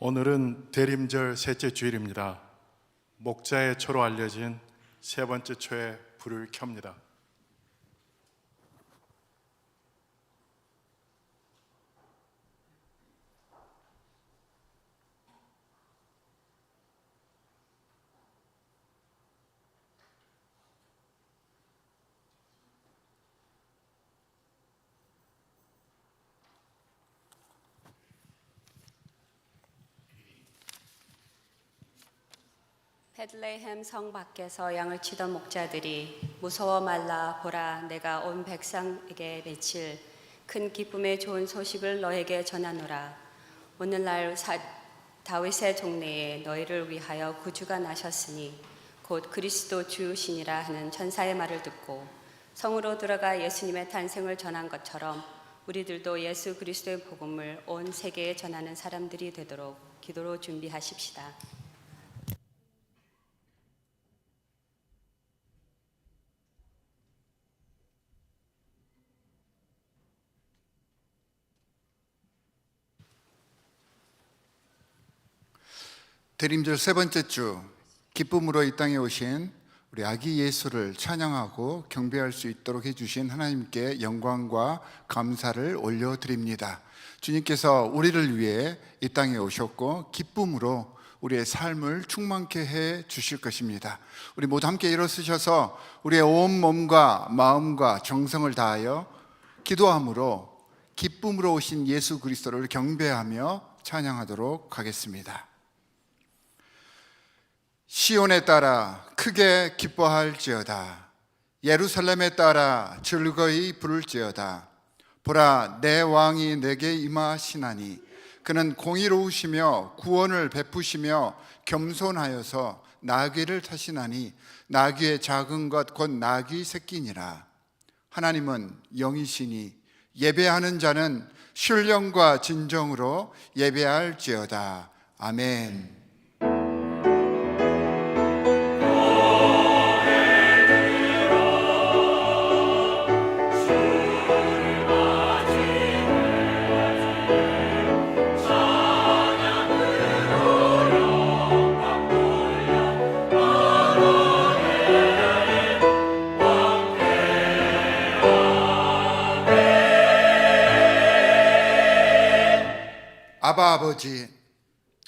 오늘은 대림절 셋째 주일입니다. 목자의 초로 알려진 세 번째 초에 불을 켭니다. 베들레헴 성 밖에서 양을 치던 목자들이 무서워 말라 보라 내가 온 백성에게 내칠 큰 기쁨의 좋은 소식을 너에게 전하노라. 오늘날 다윗의 종래에 너희를 위하여 구주가 나셨으니 곧 그리스도 주시니라 하는 천사의 말을 듣고 성으로 들어가 예수님의 탄생을 전한 것처럼 우리들도 예수 그리스도의 복음을 온 세계에 전하는 사람들이 되도록 기도로 준비하십시다. 대림절 세 번째 주, 기쁨으로 이 땅에 오신 우리 아기 예수를 찬양하고 경배할 수 있도록 해주신 하나님께 영광과 감사를 올려드립니다. 주님께서 우리를 위해 이 땅에 오셨고 기쁨으로 우리의 삶을 충만케 해 주실 것입니다. 우리 모두 함께 일어서셔서 우리의 온 몸과 마음과 정성을 다하여 기도함으로 기쁨으로 오신 예수 그리스도를 경배하며 찬양하도록 하겠습니다. 시온에 따라 크게 기뻐할지어다. 예루살렘에 따라 즐거이 부를지어다. 보라, 내 왕이 내게 임하시나니 그는 공의로우시며 구원을 베푸시며 겸손하여서 나귀를 타시나니 나귀의 작은 것 곧 나귀 새끼니라. 하나님은 영이시니 예배하는 자는 신령과 진정으로 예배할지어다. 아멘. 아바 아버지,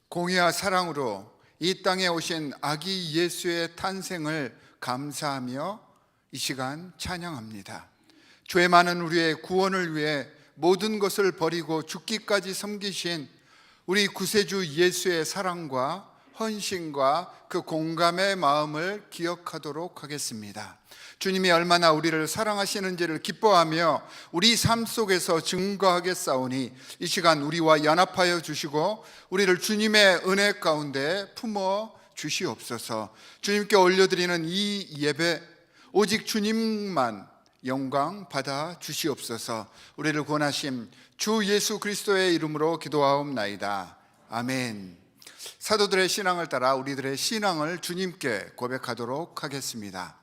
공의와 사랑으로 이 땅에 오신 아기 예수의 탄생을 감사하며 이 시간 찬양합니다. 죄 많은 우리의 구원을 위해 모든 것을 버리고 죽기까지 섬기신 우리 구세주 예수의 사랑과 헌신과 그 공감의 마음을 기억하도록 하겠습니다. 주님이 얼마나 우리를 사랑하시는지를 기뻐하며 우리 삶 속에서 증거하겠사오니 이 시간 우리와 연합하여 주시고 우리를 주님의 은혜 가운데 품어 주시옵소서. 주님께 올려드리는 이 예배 오직 주님만 영광 받아 주시옵소서. 우리를 구원하심 주 예수 그리스도의 이름으로 기도하옵나이다. 아멘. 사도들의 신앙을 따라 우리들의 신앙을 주님께 고백하도록 하겠습니다.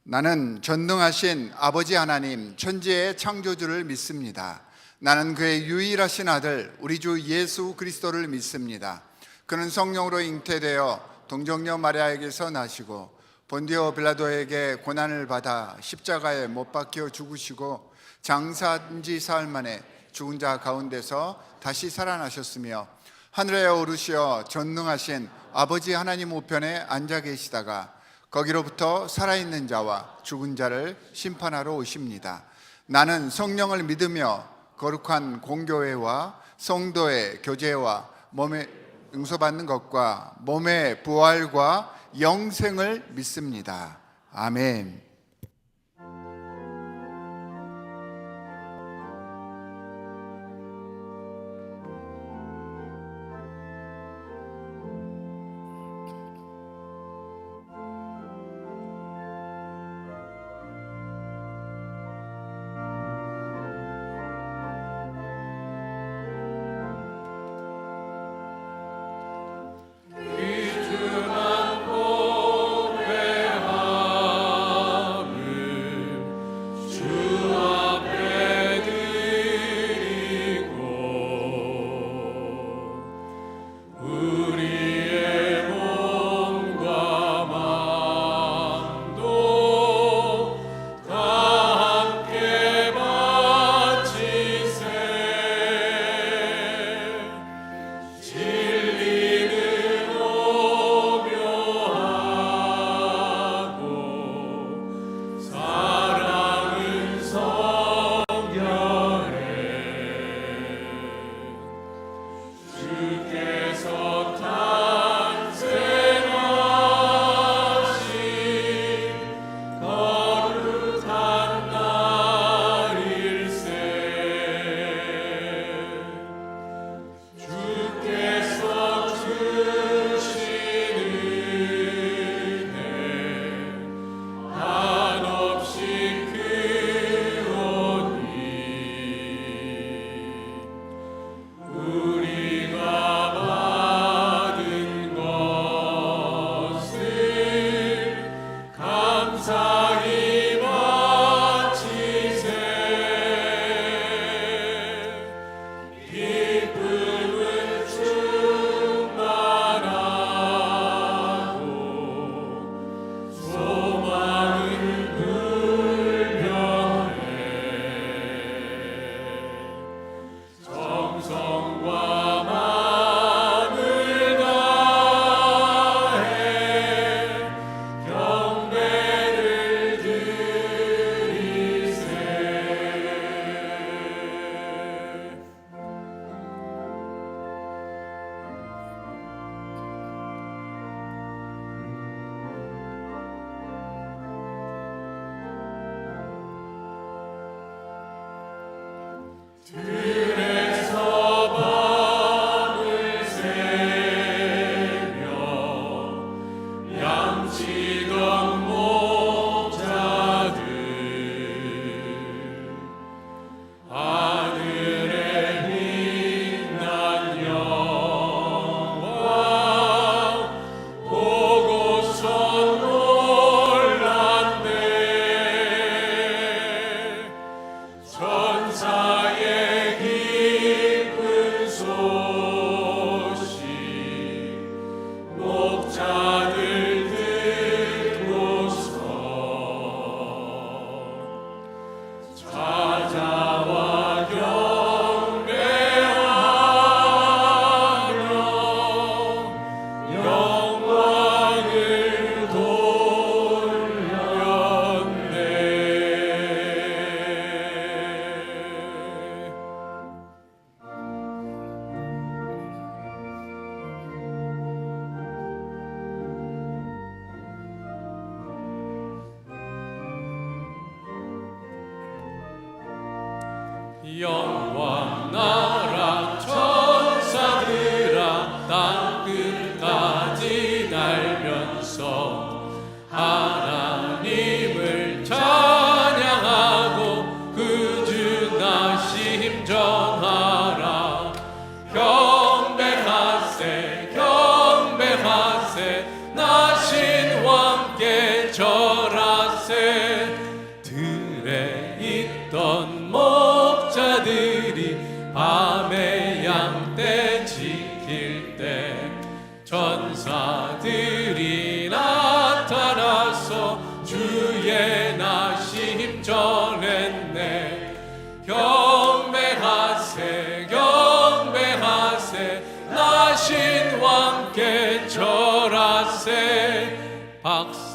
나는 전능하신 아버지 하나님 천지의 창조주를 믿습니다. 나는 그의 유일하신 아들 우리 주 예수 그리스도를 믿습니다. 그는 성령으로 잉태되어 동정녀 마리아에게서 나시고 본디오 빌라도에게 고난을 받아 십자가에 못 박혀 죽으시고 장사한 지 사흘 만에 죽은 자 가운데서 다시 살아나셨으며 하늘에 오르시어 전능하신 아버지 하나님 우편에 앉아 계시다가 거기로부터 살아있는 자와 죽은 자를 심판하러 오십니다. 나는 성령을 믿으며 거룩한 공교회와 성도의 교제와 몸에 용서받는 것과 몸의 부활과 영생을 믿습니다. 아멘.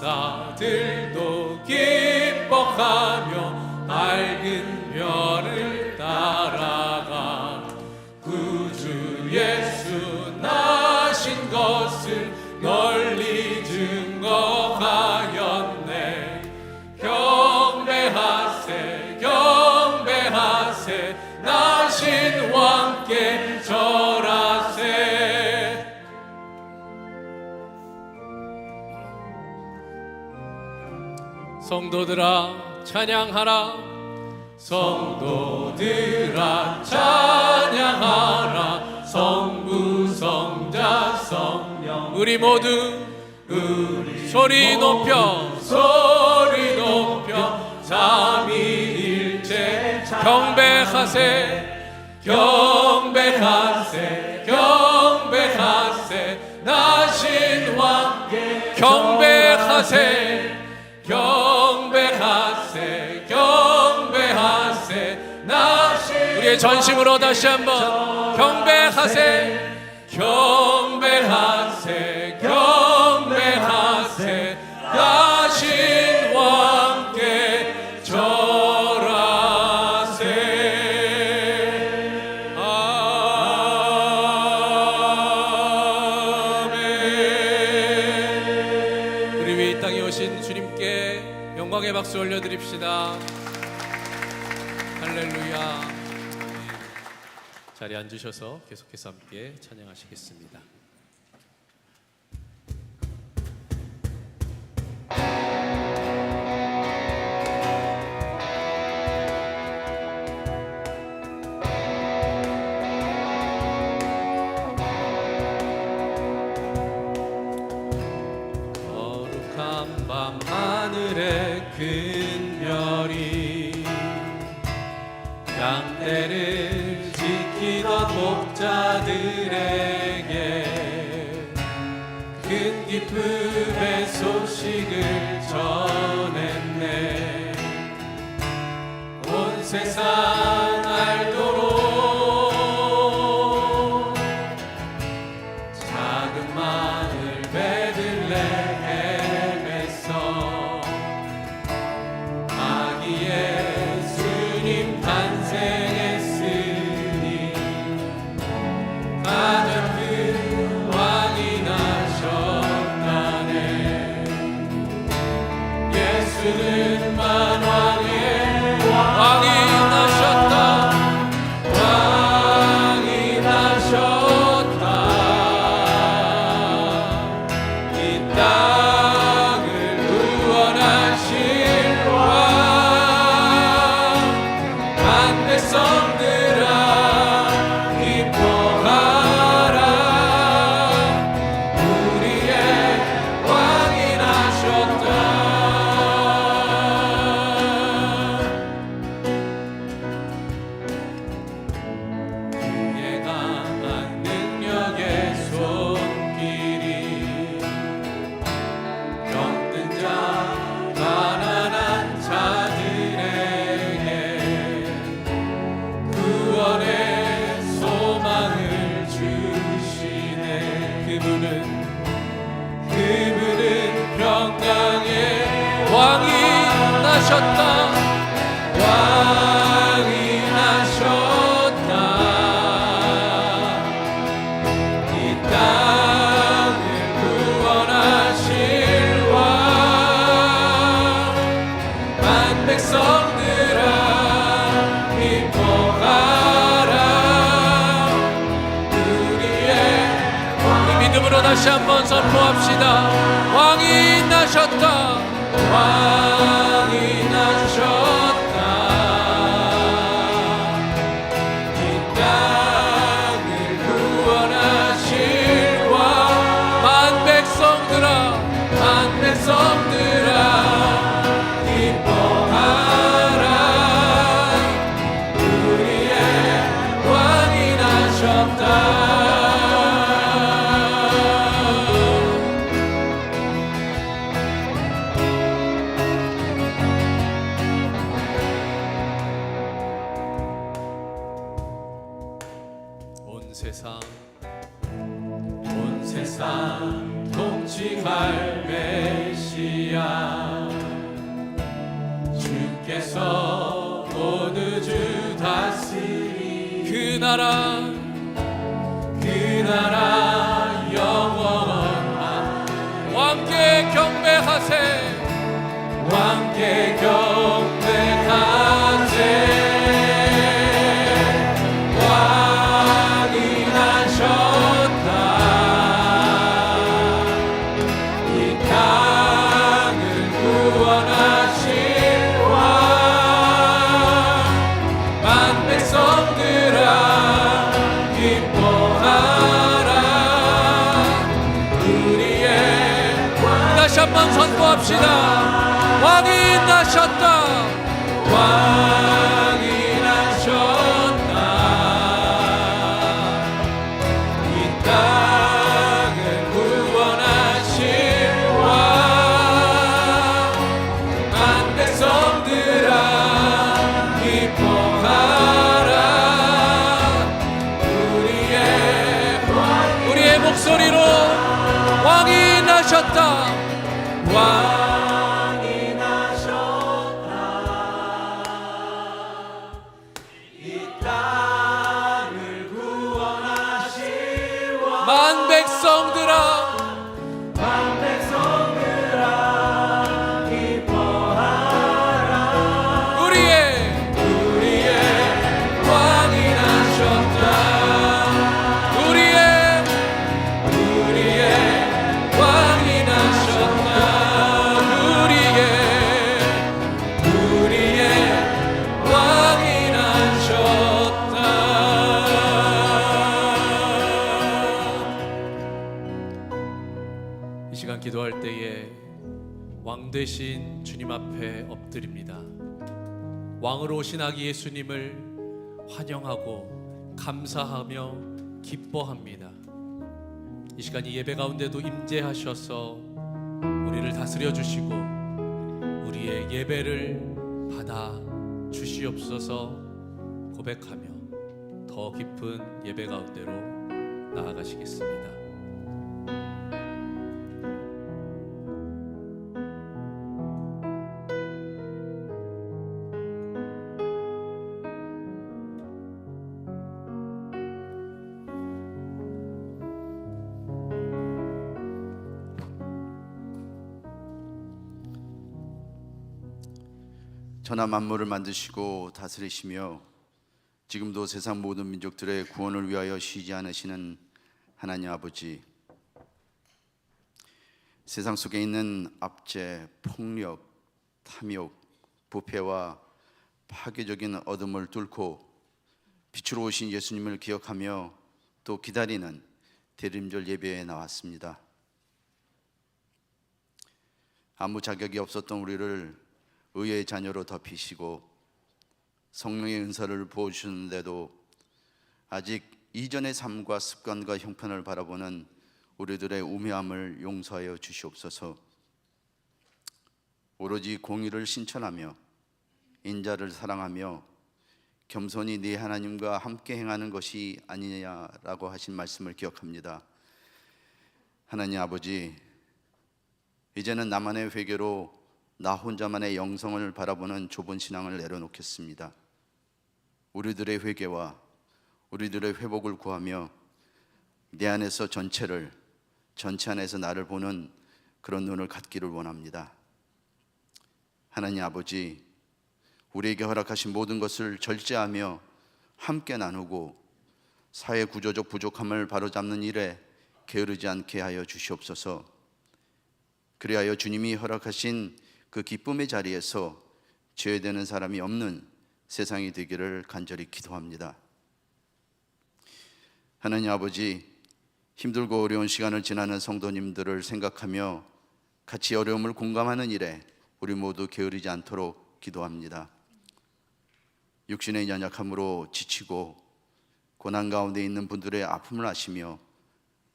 천사들도 기뻐하며 밝은 별을 따라가 구주 예수 나신 것을 널리 증거하였네. 경배하세 경배하세 나신 왕께 절하세. 성도들아 찬양하라. 성도들아 찬양하라. 성부 성자 성령 우리 모두 소리 높여 삼위일체 경배하세 경배하세 경배하세 나신 왕께 경배하세 경배하세 경배하세 나신 우리의 전심으로 다시 한번 경배하세 경배하세 경배하세 나신 왕께 절하세. 아멘. 우리 위에 이 땅에 오신 주님께 영광의 박수 올려드립시다. 할렐루야. 자리에 앉으셔서 계속해서 함께 찬양하시겠습니다. 거룩한 밤 하늘의 큰 별이 양떼를 지키던 목자들에게 큰 기쁨의 소식을 전했네. 온 세상 알도록 작은 마을 베들레헴에서 아기 예수님 탄생했으니 가장 큰 왕이 나셨다네. 예수는 만왕의 왕이 나셨다. 왕이 나셨다. 이 땅을 구원하실 왕. 한 백성들아 기뻐하라. 우리의 왕이 나셨다. 그의 강한 능력의 손길이 병든 자 가난한 자들에게 구원의 소망을 주시네. 그분은 평강의 왕이 나셨다. 왕이 나셨다. 이 땅을 구원하실 왕. 만 백성들아 기뻐하라. 우리의 이 믿음으로 다시 한번 선포합시다. 왕이 나셨다. 왕이 나셨다. 이 땅을 구원하실 왕. 만 백성들아 기뻐하라. 우리의 왕이 나셨다. 온 세상 통치할 메시아 할렐루야. 주께서 모두 주 다스리 그 나라 영원한 왕께 경배하세 왕께 경배하세 왕이 나셨다 이 땅을 구원하신 왕 만 백성들아 기뻐하라 우리의 다시 한번 선포합시다. 왕이 나셨다 왕이 나셨다 이 땅을 구원하신 왕 만 백성들아 기뻐하라 우리의 목소리로 왕이 나셨다 왕이 나셨다 이 땅을 구원하신 왕 만 백성들아 기뻐하라 우리의 왕이 나셨다 우리의 왕이 나셨다 우리의 왕이 나셨다. 이 시간 기도할 때에 왕 되신 주님 앞에 엎드립니다. 왕으로 오신 아기 예수님을 환영하고 감사하며 기뻐합니다. 이 시간 이 예배 가운데도 임재하셔서 우리를 다스려 주시고 우리의 예배를 받아 주시옵소서 고백하며 더 깊은 예배 가운데로 나아가시겠습니다. 천하 만물을 만드시고 다스리시며 지금도 세상 모든 민족들의 구원을 위하여 쉬지 않으시는 하나님 아버지, 세상 속에 있는 압제, 폭력, 탐욕, 부패와 파괴적인 어둠을 뚫고 빛으로 오신 예수님을 기억하며 또 기다리는 대림절 예배에 나왔습니다. 아무 자격이 없었던 우리를 의의 자녀로 덮이시고 성령의 은사를 부어주셨는데도 아직 이전의 삶과 습관과 형편을 바라보는 우리들의 우매함을 용서하여 주시옵소서. 오로지 공의를 신천하며 인자를 사랑하며 겸손히 네 하나님과 함께 행하는 것이 아니냐라고 하신 말씀을 기억합니다. 하나님 아버지, 이제는 나만의 회개로 나 혼자만의 영성을 바라보는 좁은 신앙을 내려놓겠습니다. 우리들의 회개와 우리들의 회복을 구하며 내 안에서 전체 안에서 나를 보는 그런 눈을 갖기를 원합니다. 하나님 아버지, 우리에게 허락하신 모든 것을 절제하며 함께 나누고 사회 구조적 부족함을 바로잡는 일에 게으르지 않게 하여 주시옵소서. 그리하여 주님이 허락하신 그 기쁨의 자리에서 제외되는 사람이 없는 세상이 되기를 간절히 기도합니다. 하나님 아버지, 힘들고 어려운 시간을 지나는 성도님들을 생각하며 같이 어려움을 공감하는 일에 우리 모두 게으르지 않도록 기도합니다. 육신의 연약함으로 지치고 고난 가운데 있는 분들의 아픔을 아시며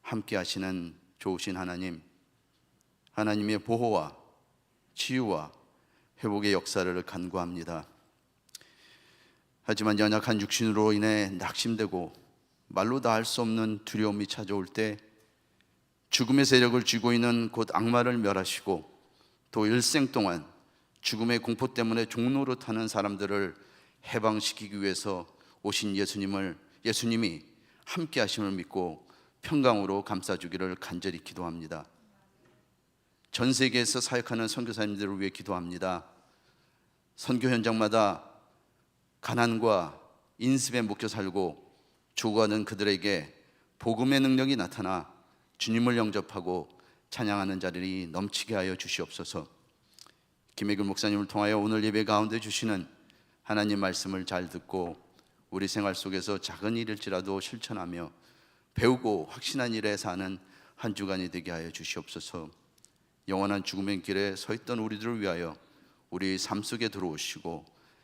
함께 하시는 좋으신 하나님, 하나님의 보호와 치유와 회복의 역사를 간구합니다. 하지만 연약한 육신으로 인해 낙심되고 말로 다 할 수 없는 두려움이 찾아올 때 죽음의 세력을 쥐고 있는 곧 악마를 멸하시고 또 일생 동안 죽음의 공포 때문에 종로로 타는 사람들을 해방시키기 위해서 오신 예수님이 함께 하심을 믿고 평강으로 감싸주기를 간절히 기도합니다. 전 세계에서 사역하는 선교사님들을 위해 기도합니다. 선교 현장마다 가난과 인습에 묶여 살고 죽어가는 그들에게 복음의 능력이 나타나 주님을 영접하고 찬양하는 자리를 넘치게 하여 주시옵소서. 김혜균 목사님을 통하여 오늘 예배 가운데 주시는 하나님 말씀을 잘 듣고 우리 생활 속에서 작은 일일지라도 실천하며 배우고 확신한 일에 사는 한 주간이 되게 하여 주시옵소서. 영원한 죽음의 길에 서 있던 우리들을 위하여 우리 삶 속에 들어오시고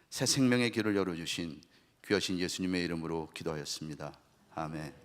새 생명의 길을 열어주신 귀하신 예수님의 이름으로 기도하였습니다. 아멘.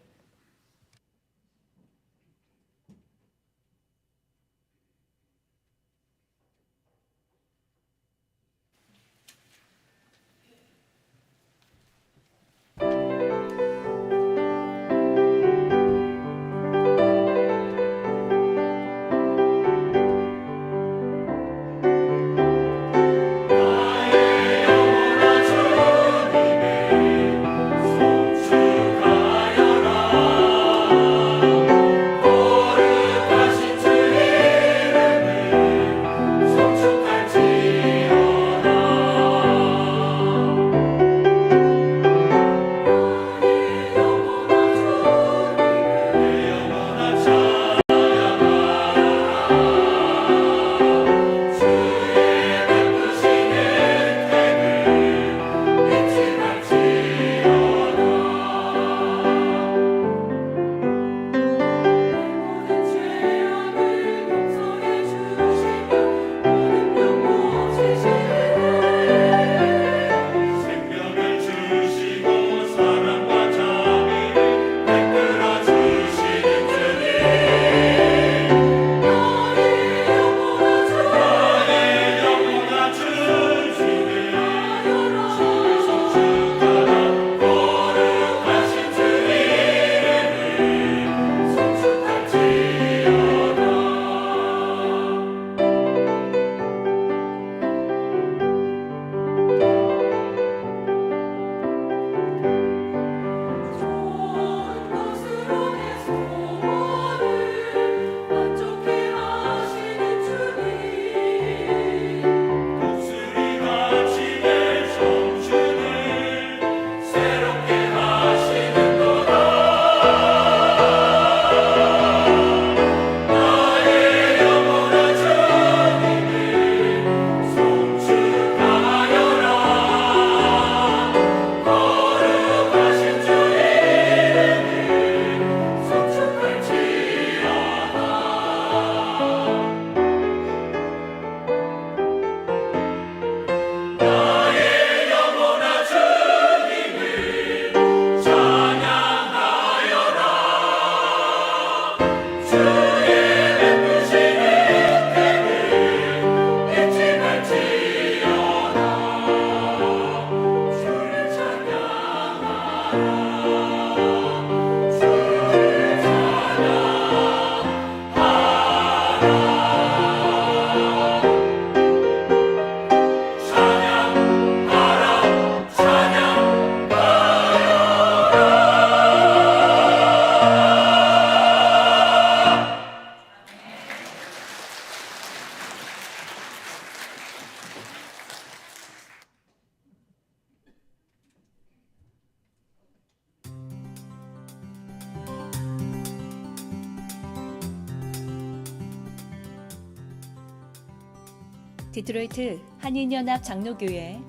디트로이트 한인연합 장로교회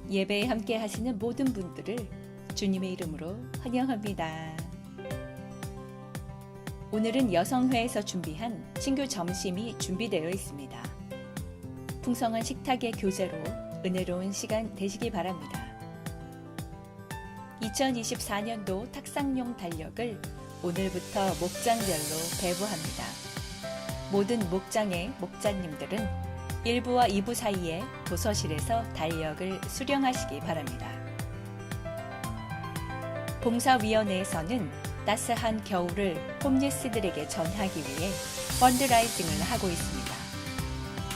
예배에 함께 하시는 모든 분들을 주님의 이름으로 환영합니다. 오늘은 여성회에서 준비한 신규 점심이 준비되어 있습니다. 풍성한 식탁의 교제로 은혜로운 시간 되시기 바랍니다. 2024년도 탁상용 달력을 오늘부터 목장별로 배부합니다. 모든 목장의 목자님들은 1부와 2부 사이에 도서실에서 달력을 수령하시기 바랍니다. 봉사위원회에서는 따스한 겨울을 홈리스들에게 전하기 위해 펀드라이징을 하고 있습니다.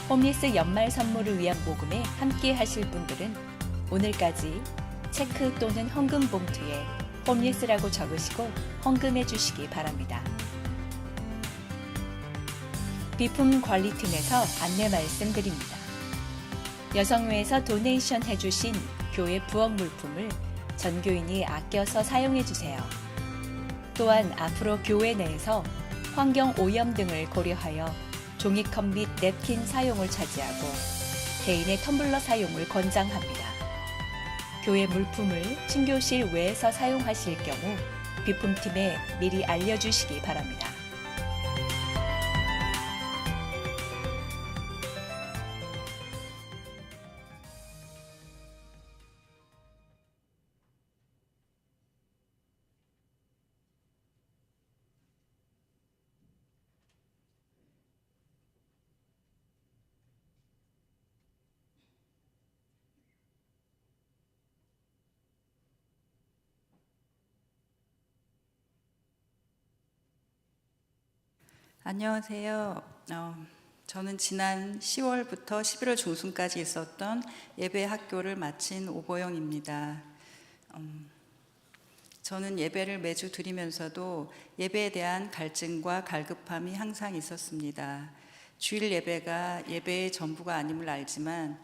홈리스 연말 선물을 위한 모금에 함께 하실 분들은 오늘까지 체크 또는 헌금 봉투에 홈리스라고 적으시고 헌금해 주시기 바랍니다. 비품 관리팀에서 안내 말씀드립니다. 여성회에서 도네이션 해주신 교회 부엌 물품을 전교인이 아껴서 사용해 주세요. 또한 앞으로 교회 내에서 환경 오염 등을 고려하여 종이컵 및 냅킨 사용을 차지하고 개인의 텀블러 사용을 권장합니다. 교회 물품을 신교실 외에서 사용하실 경우 비품팀에 미리 알려주시기 바랍니다. 안녕하세요. 저는 지난 10월부터 11월 중순까지 있었던 예배 학교를 마친 오보영입니다. 저는 예배를 매주 드리면서도 예배에 대한 갈증과 갈급함이 항상 있었습니다. 주일 예배가 예배의 전부가 아님을 알지만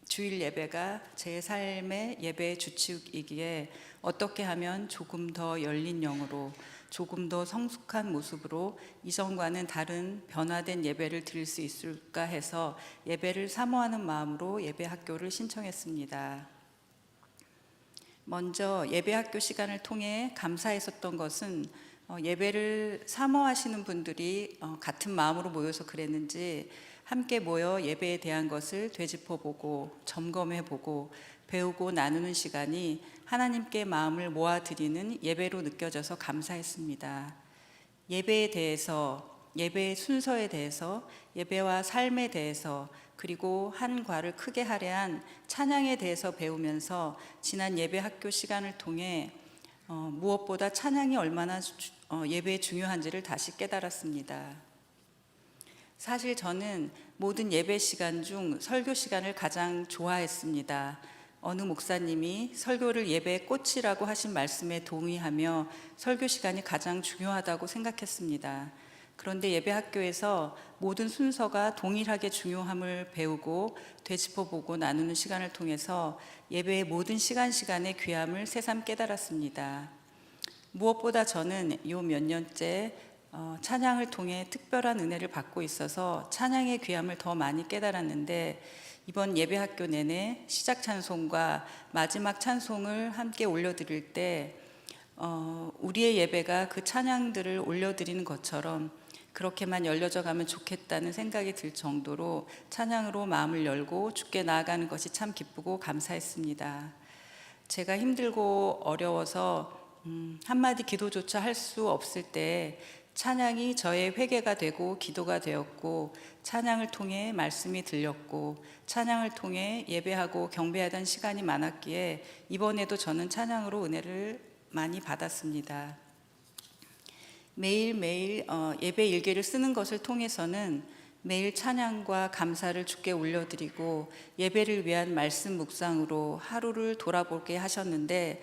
주일 예배가 제 삶의 예배의 주축이기에 어떻게 하면 조금 더 열린 영으로 조금 더 성숙한 모습으로 이전과는 다른 변화된 예배를 드릴 수 있을까 해서 예배를 사모하는 마음으로 예배 학교를 신청했습니다. 먼저 예배 학교 시간을 통해 감사했었던 것은 예배를 사모하시는 분들이 같은 마음으로 모여서 그랬는지 함께 모여 예배에 대한 것을 되짚어보고 점검해보고 배우고 나누는 시간이 하나님께 마음을 모아드리는 예배로 느껴져서 감사했습니다. 예배에 대해서, 예배의 순서에 대해서, 예배와 삶에 대해서, 그리고 한 과를 크게 할애한 찬양에 대해서 배우면서 지난 예배 학교 시간을 통해 무엇보다 찬양이 얼마나 예배에 중요한지를 다시 깨달았습니다. 사실 저는 모든 예배 시간 중 설교 시간을 가장 좋아했습니다. 어느 목사님이 설교를 예배의 꽃이라고 하신 말씀에 동의하며 설교 시간이 가장 중요하다고 생각했습니다. 그런데 예배 학교에서 모든 순서가 동일하게 중요함을 배우고 되짚어보고 나누는 시간을 통해서 예배의 모든 시간의 귀함을 새삼 깨달았습니다. 무엇보다 저는 요 몇 년째 찬양을 통해 특별한 은혜를 받고 있어서 찬양의 귀함을 더 많이 깨달았는데 이번 예배 학교 내내 시작 찬송과 마지막 찬송을 함께 올려드릴 때 우리의 예배가 그 찬양들을 올려드리는 것처럼 그렇게만 열려져 가면 좋겠다는 생각이 들 정도로 찬양으로 마음을 열고 주께 나아가는 것이 참 기쁘고 감사했습니다. 제가 힘들고 어려워서 한마디 기도조차 할 수 없을 때 찬양이 저의 회개가 되고 기도가 되었고 찬양을 통해 말씀이 들렸고 찬양을 통해 예배하고 경배하던 시간이 많았기에 이번에도 저는 찬양으로 은혜를 많이 받았습니다. 매일매일 예배 일기를 쓰는 것을 통해서는 매일 찬양과 감사를 주께 올려드리고 예배를 위한 말씀 묵상으로 하루를 돌아보게 하셨는데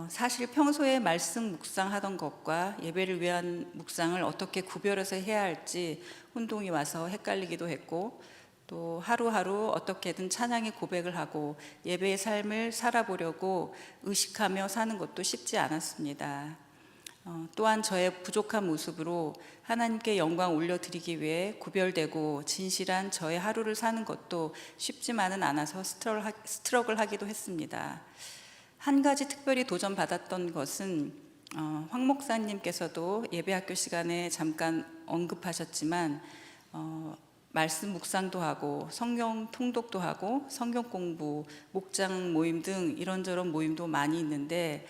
사실 평소에 말씀 묵상하던 것과 예배를 위한 묵상을 어떻게 구별해서 해야 할지 혼동이 와서 헷갈리기도 했고 또 하루하루 어떻게든 찬양의 고백을 하고 예배의 삶을 살아보려고 의식하며 사는 것도 쉽지 않았습니다. 또한 저의 부족한 모습으로 하나님께 영광 올려드리기 위해 구별되고 진실한 저의 하루를 사는 것도 쉽지만은 않아서 스트럭을 하기도 했습니다. 한 가지 특별히 도전받았던 것은 황 목사님께서도 예배학교 시간에 잠깐 언급하셨지만 말씀 묵상도 하고 성경 통독도 하고 성경 공부, 목장 모임 등 이런저런 모임도 많이 있는데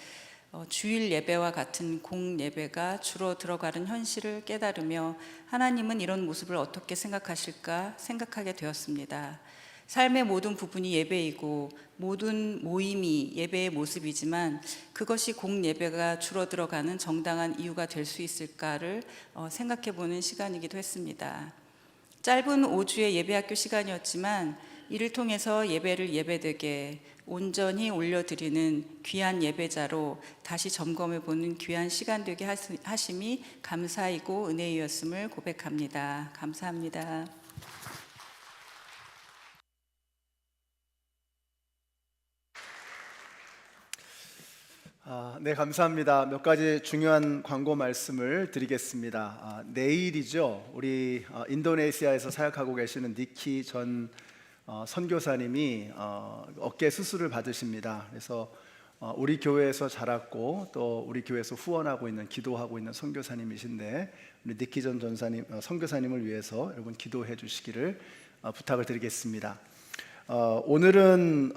주일 예배와 같은 공 예배가 줄어들어가는 현실을 깨달으며 하나님은 이런 모습을 어떻게 생각하실까 생각하게 되었습니다. 삶의 모든 부분이 예배이고 모든 모임이 예배의 모습이지만 그것이 공 예배가 줄어들어가는 정당한 이유가 될 수 있을까를 생각해 보는 시간이기도 했습니다. 짧은 5주의 예배학교 시간이었지만 이를 통해서 예배를 예배되게 온전히 올려드리는 귀한 예배자로 다시 점검해보는 귀한 시간 되게 하심이 감사이고 은혜이었음을 고백합니다. 감사합니다. 네, 감사합니다. 몇 가지 중요한 광고 말씀을 드리겠습니다. 내일이죠. 우리 인도네시아에서 사역하고 계시는 니키 전 선교사님이 어깨 수술을 받으십니다. 그래서 우리 교회에서 자랐고 또 우리 교회에서 후원하고 있는 기도하고 있는 선교사님이신데 우리 니키 전 전사님 선교사님을 위해서 여러분 기도해 주시기를 부탁을 드리겠습니다. 오늘은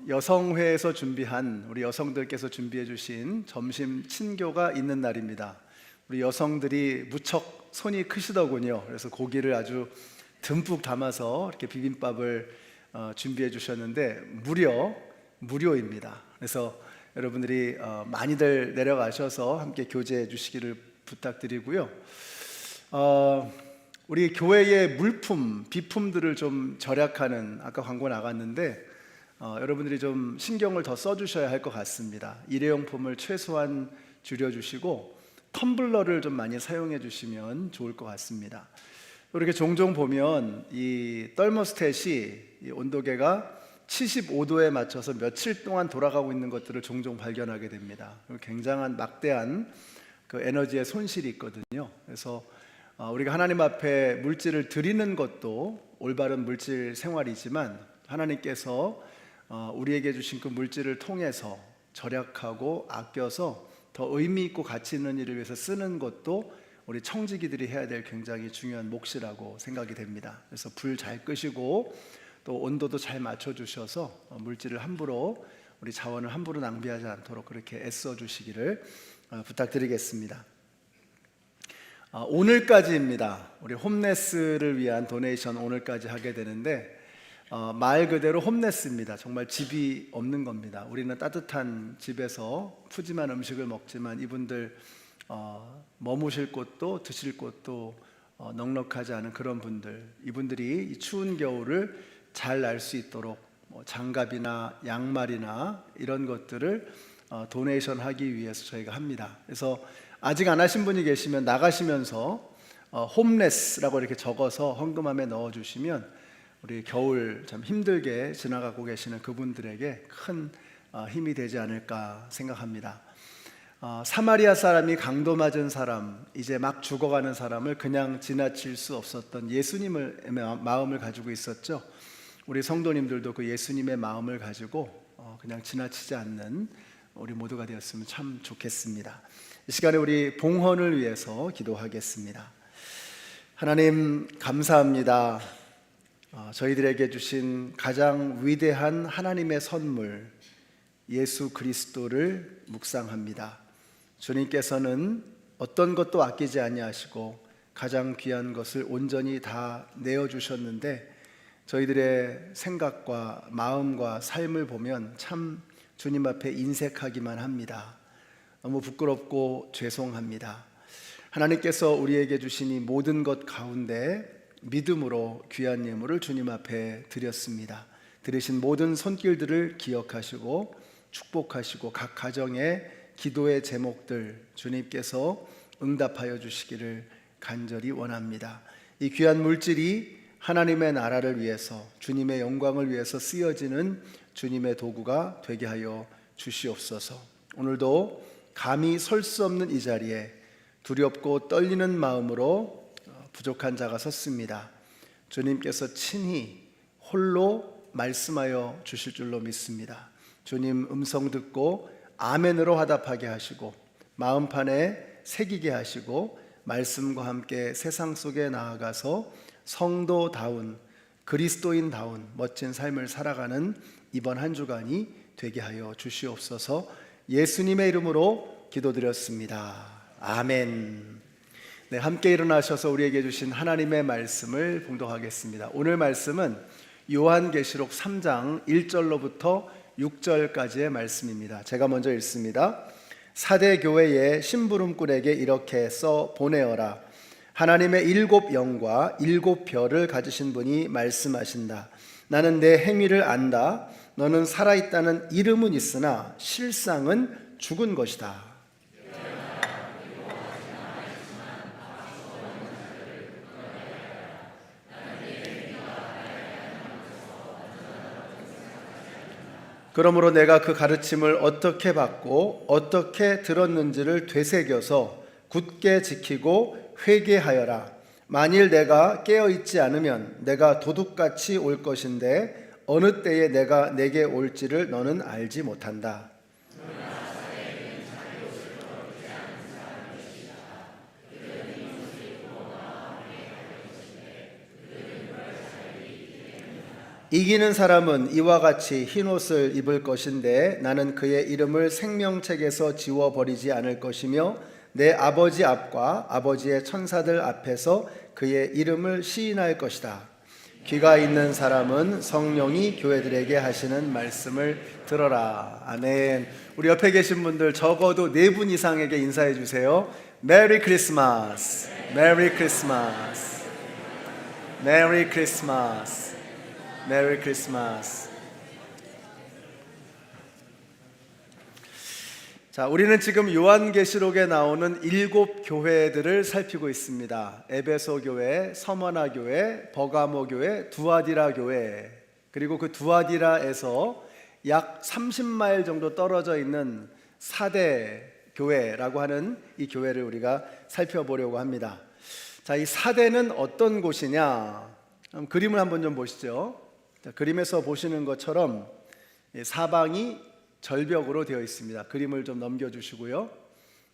여성회에서 준비한 우리 여성들께서 준비해 주신 점심 친교가 있는 날입니다. 우리 여성들이 무척 손이 크시더군요. 그래서 고기를 아주 듬뿍 담아서 이렇게 비빔밥을 준비해 주셨는데 무료입니다. 그래서 여러분들이 많이들 내려가셔서 함께 교제해 주시기를 부탁드리고요. 우리 교회의 물품, 비품들을 좀 절약하는, 아까 광고 나갔는데 여러분들이 좀 신경을 더 써주셔야 할 것 같습니다. 일회용품을 최소한 줄여주시고 텀블러를 좀 많이 사용해 주시면 좋을 것 같습니다. 이렇게 종종 보면 이 떨모스탯이 이 온도계가 75도에 맞춰서 며칠 동안 돌아가고 있는 것들을 종종 발견하게 됩니다. 굉장한 막대한 그 에너지의 손실이 있거든요. 그래서 우리가 하나님 앞에 물질을 드리는 것도 올바른 물질 생활이지만 하나님께서 우리에게 주신 그 물질을 통해서 절약하고 아껴서 더 의미 있고 가치 있는 일을 위해서 쓰는 것도 우리 청지기들이 해야 될 굉장히 중요한 몫이라고 생각이 됩니다. 그래서 불 잘 끄시고 또 온도도 잘 맞춰주셔서 물질을 함부로, 우리 자원을 함부로 낭비하지 않도록 그렇게 애써 주시기를 부탁드리겠습니다. 오늘까지입니다. 우리 홈레스를 위한 도네이션 오늘까지 하게 되는데 말 그대로 홈레스입니다. 정말 집이 없는 겁니다. 우리는 따뜻한 집에서 푸짐한 음식을 먹지만 이분들 머무실 곳도 드실 곳도 넉넉하지 않은 그런 분들, 이분들이 이 추운 겨울을 잘 날 수 있도록 장갑이나 양말이나 이런 것들을 도네이션 하기 위해서 저희가 합니다. 그래서 아직 안 하신 분이 계시면 나가시면서 홈레스라고 이렇게 적어서 헌금함에 넣어주시면 우리 겨울 참 힘들게 지나가고 계시는 그분들에게 큰 힘이 되지 않을까 생각합니다. 사마리아 사람이 강도 맞은 사람, 이제 막 죽어가는 사람을 그냥 지나칠 수 없었던 예수님의 마음을 가지고 있었죠. 우리 성도님들도 그 예수님의 마음을 가지고 그냥 지나치지 않는 우리 모두가 되었으면 참 좋겠습니다. 이 시간에 우리 봉헌을 위해서 기도하겠습니다. 하나님 감사합니다. 저희들에게 주신 가장 위대한 하나님의 선물 예수 그리스도를 묵상합니다. 주님께서는 어떤 것도 아끼지 아니하시고 가장 귀한 것을 온전히 다 내어주셨는데 저희들의 생각과 마음과 삶을 보면 참 주님 앞에 인색하기만 합니다. 너무 부끄럽고 죄송합니다. 하나님께서 우리에게 주신 이 모든 것 가운데 믿음으로 귀한 예물을 주님 앞에 드렸습니다. 드리신 모든 손길들을 기억하시고 축복하시고 각 가정의 기도의 제목들 주님께서 응답하여 주시기를 간절히 원합니다. 이 귀한 물질이 하나님의 나라를 위해서, 주님의 영광을 위해서 쓰여지는 주님의 도구가 되게 하여 주시옵소서. 오늘도 감히 설 수 없는 이 자리에 두렵고 떨리는 마음으로 부족한 자가 섰습니다. 주님께서 친히 홀로 말씀하여 주실 줄로 믿습니다. 주님 음성 듣고 아멘으로 화답하게 하시고 마음판에 새기게 하시고 말씀과 함께 세상 속에 나아가서 성도다운, 그리스도인다운 멋진 삶을 살아가는 이번 한 주간이 되게 하여 주시옵소서. 예수님의 이름으로 기도드렸습니다. 아멘. 네, 함께 일어나셔서 우리에게 주신 하나님의 말씀을 봉독하겠습니다. 오늘 말씀은 요한계시록 3장 1절로부터 6절까지의 말씀입니다. 제가 먼저 읽습니다. 사대 교회의 심부름꾼에게 이렇게 써 보내어라. 하나님의 7 영과 7 별을 가지신 분이 말씀하신다. 나는 내 행위를 안다. 너는 살아있다는 이름은 있으나 실상은 죽은 것이다. 그러므로 내가 그 가르침을 어떻게 받고 어떻게 들었는지를 되새겨서 굳게 지키고 회개하여라. 만일 내가 깨어있지 않으면 내가 도둑같이 올 것인데 어느 때에 내가 내게 올지를 너는 알지 못한다. 이기는 사람은 이와 같이 흰옷을 입을 것인데 나는 그의 이름을 생명책에서 지워버리지 않을 것이며 내 아버지 앞과 아버지의 천사들 앞에서 그의 이름을 시인할 것이다. 귀가 있는 사람은 성령이 교회들에게 하시는 말씀을 들어라. 아멘. 우리 옆에 계신 분들 적어도 4분 이상에게 인사해 주세요. 메리 크리스마스. 메리 크리스마스. 메리 크리스마스. 메리 크리스마스. 자, 우리는 지금 요한계시록에 나오는 7 교회들을 살피고 있습니다. 에베소 교회, 서머나 교회, 버가모 교회, 두아디라 교회, 그리고 그 두아디라에서 약 30마일 정도 떨어져 있는 사대 교회라고 하는 이 교회를 우리가 살펴보려고 합니다. 자, 이 사대는 어떤 곳이냐? 그림을 한번 좀 보시죠. 자, 그림에서 보시는 것처럼 사방이 절벽으로 되어 있습니다. 그림을 좀 넘겨주시고요.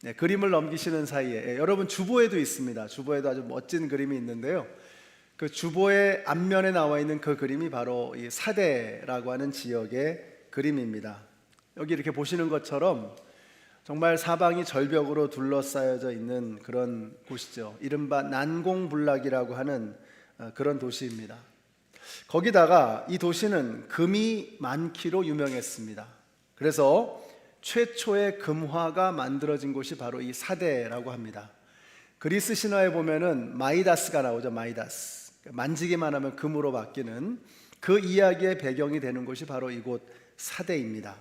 네, 그림을 넘기시는 사이에 여러분 주보에도 있습니다. 주보에도 아주 멋진 그림이 있는데요. 그 주보의 앞면에 나와 있는 그 그림이 바로 이 사대라고 하는 지역의 그림입니다. 여기 이렇게 보시는 것처럼 정말 사방이 절벽으로 둘러싸여져 있는 그런 곳이죠. 이른바 난공불락이라고 하는 그런 도시입니다. 거기다가 이 도시는 금이 많기로 유명했습니다. 그래서 최초의 금화가 만들어진 곳이 바로 이 사대라고 합니다. 그리스 신화에 보면은 마이다스가 나오죠. 마이다스. 만지기만 하면 금으로 바뀌는 그 이야기의 배경이 되는 곳이 바로 이곳 사대입니다.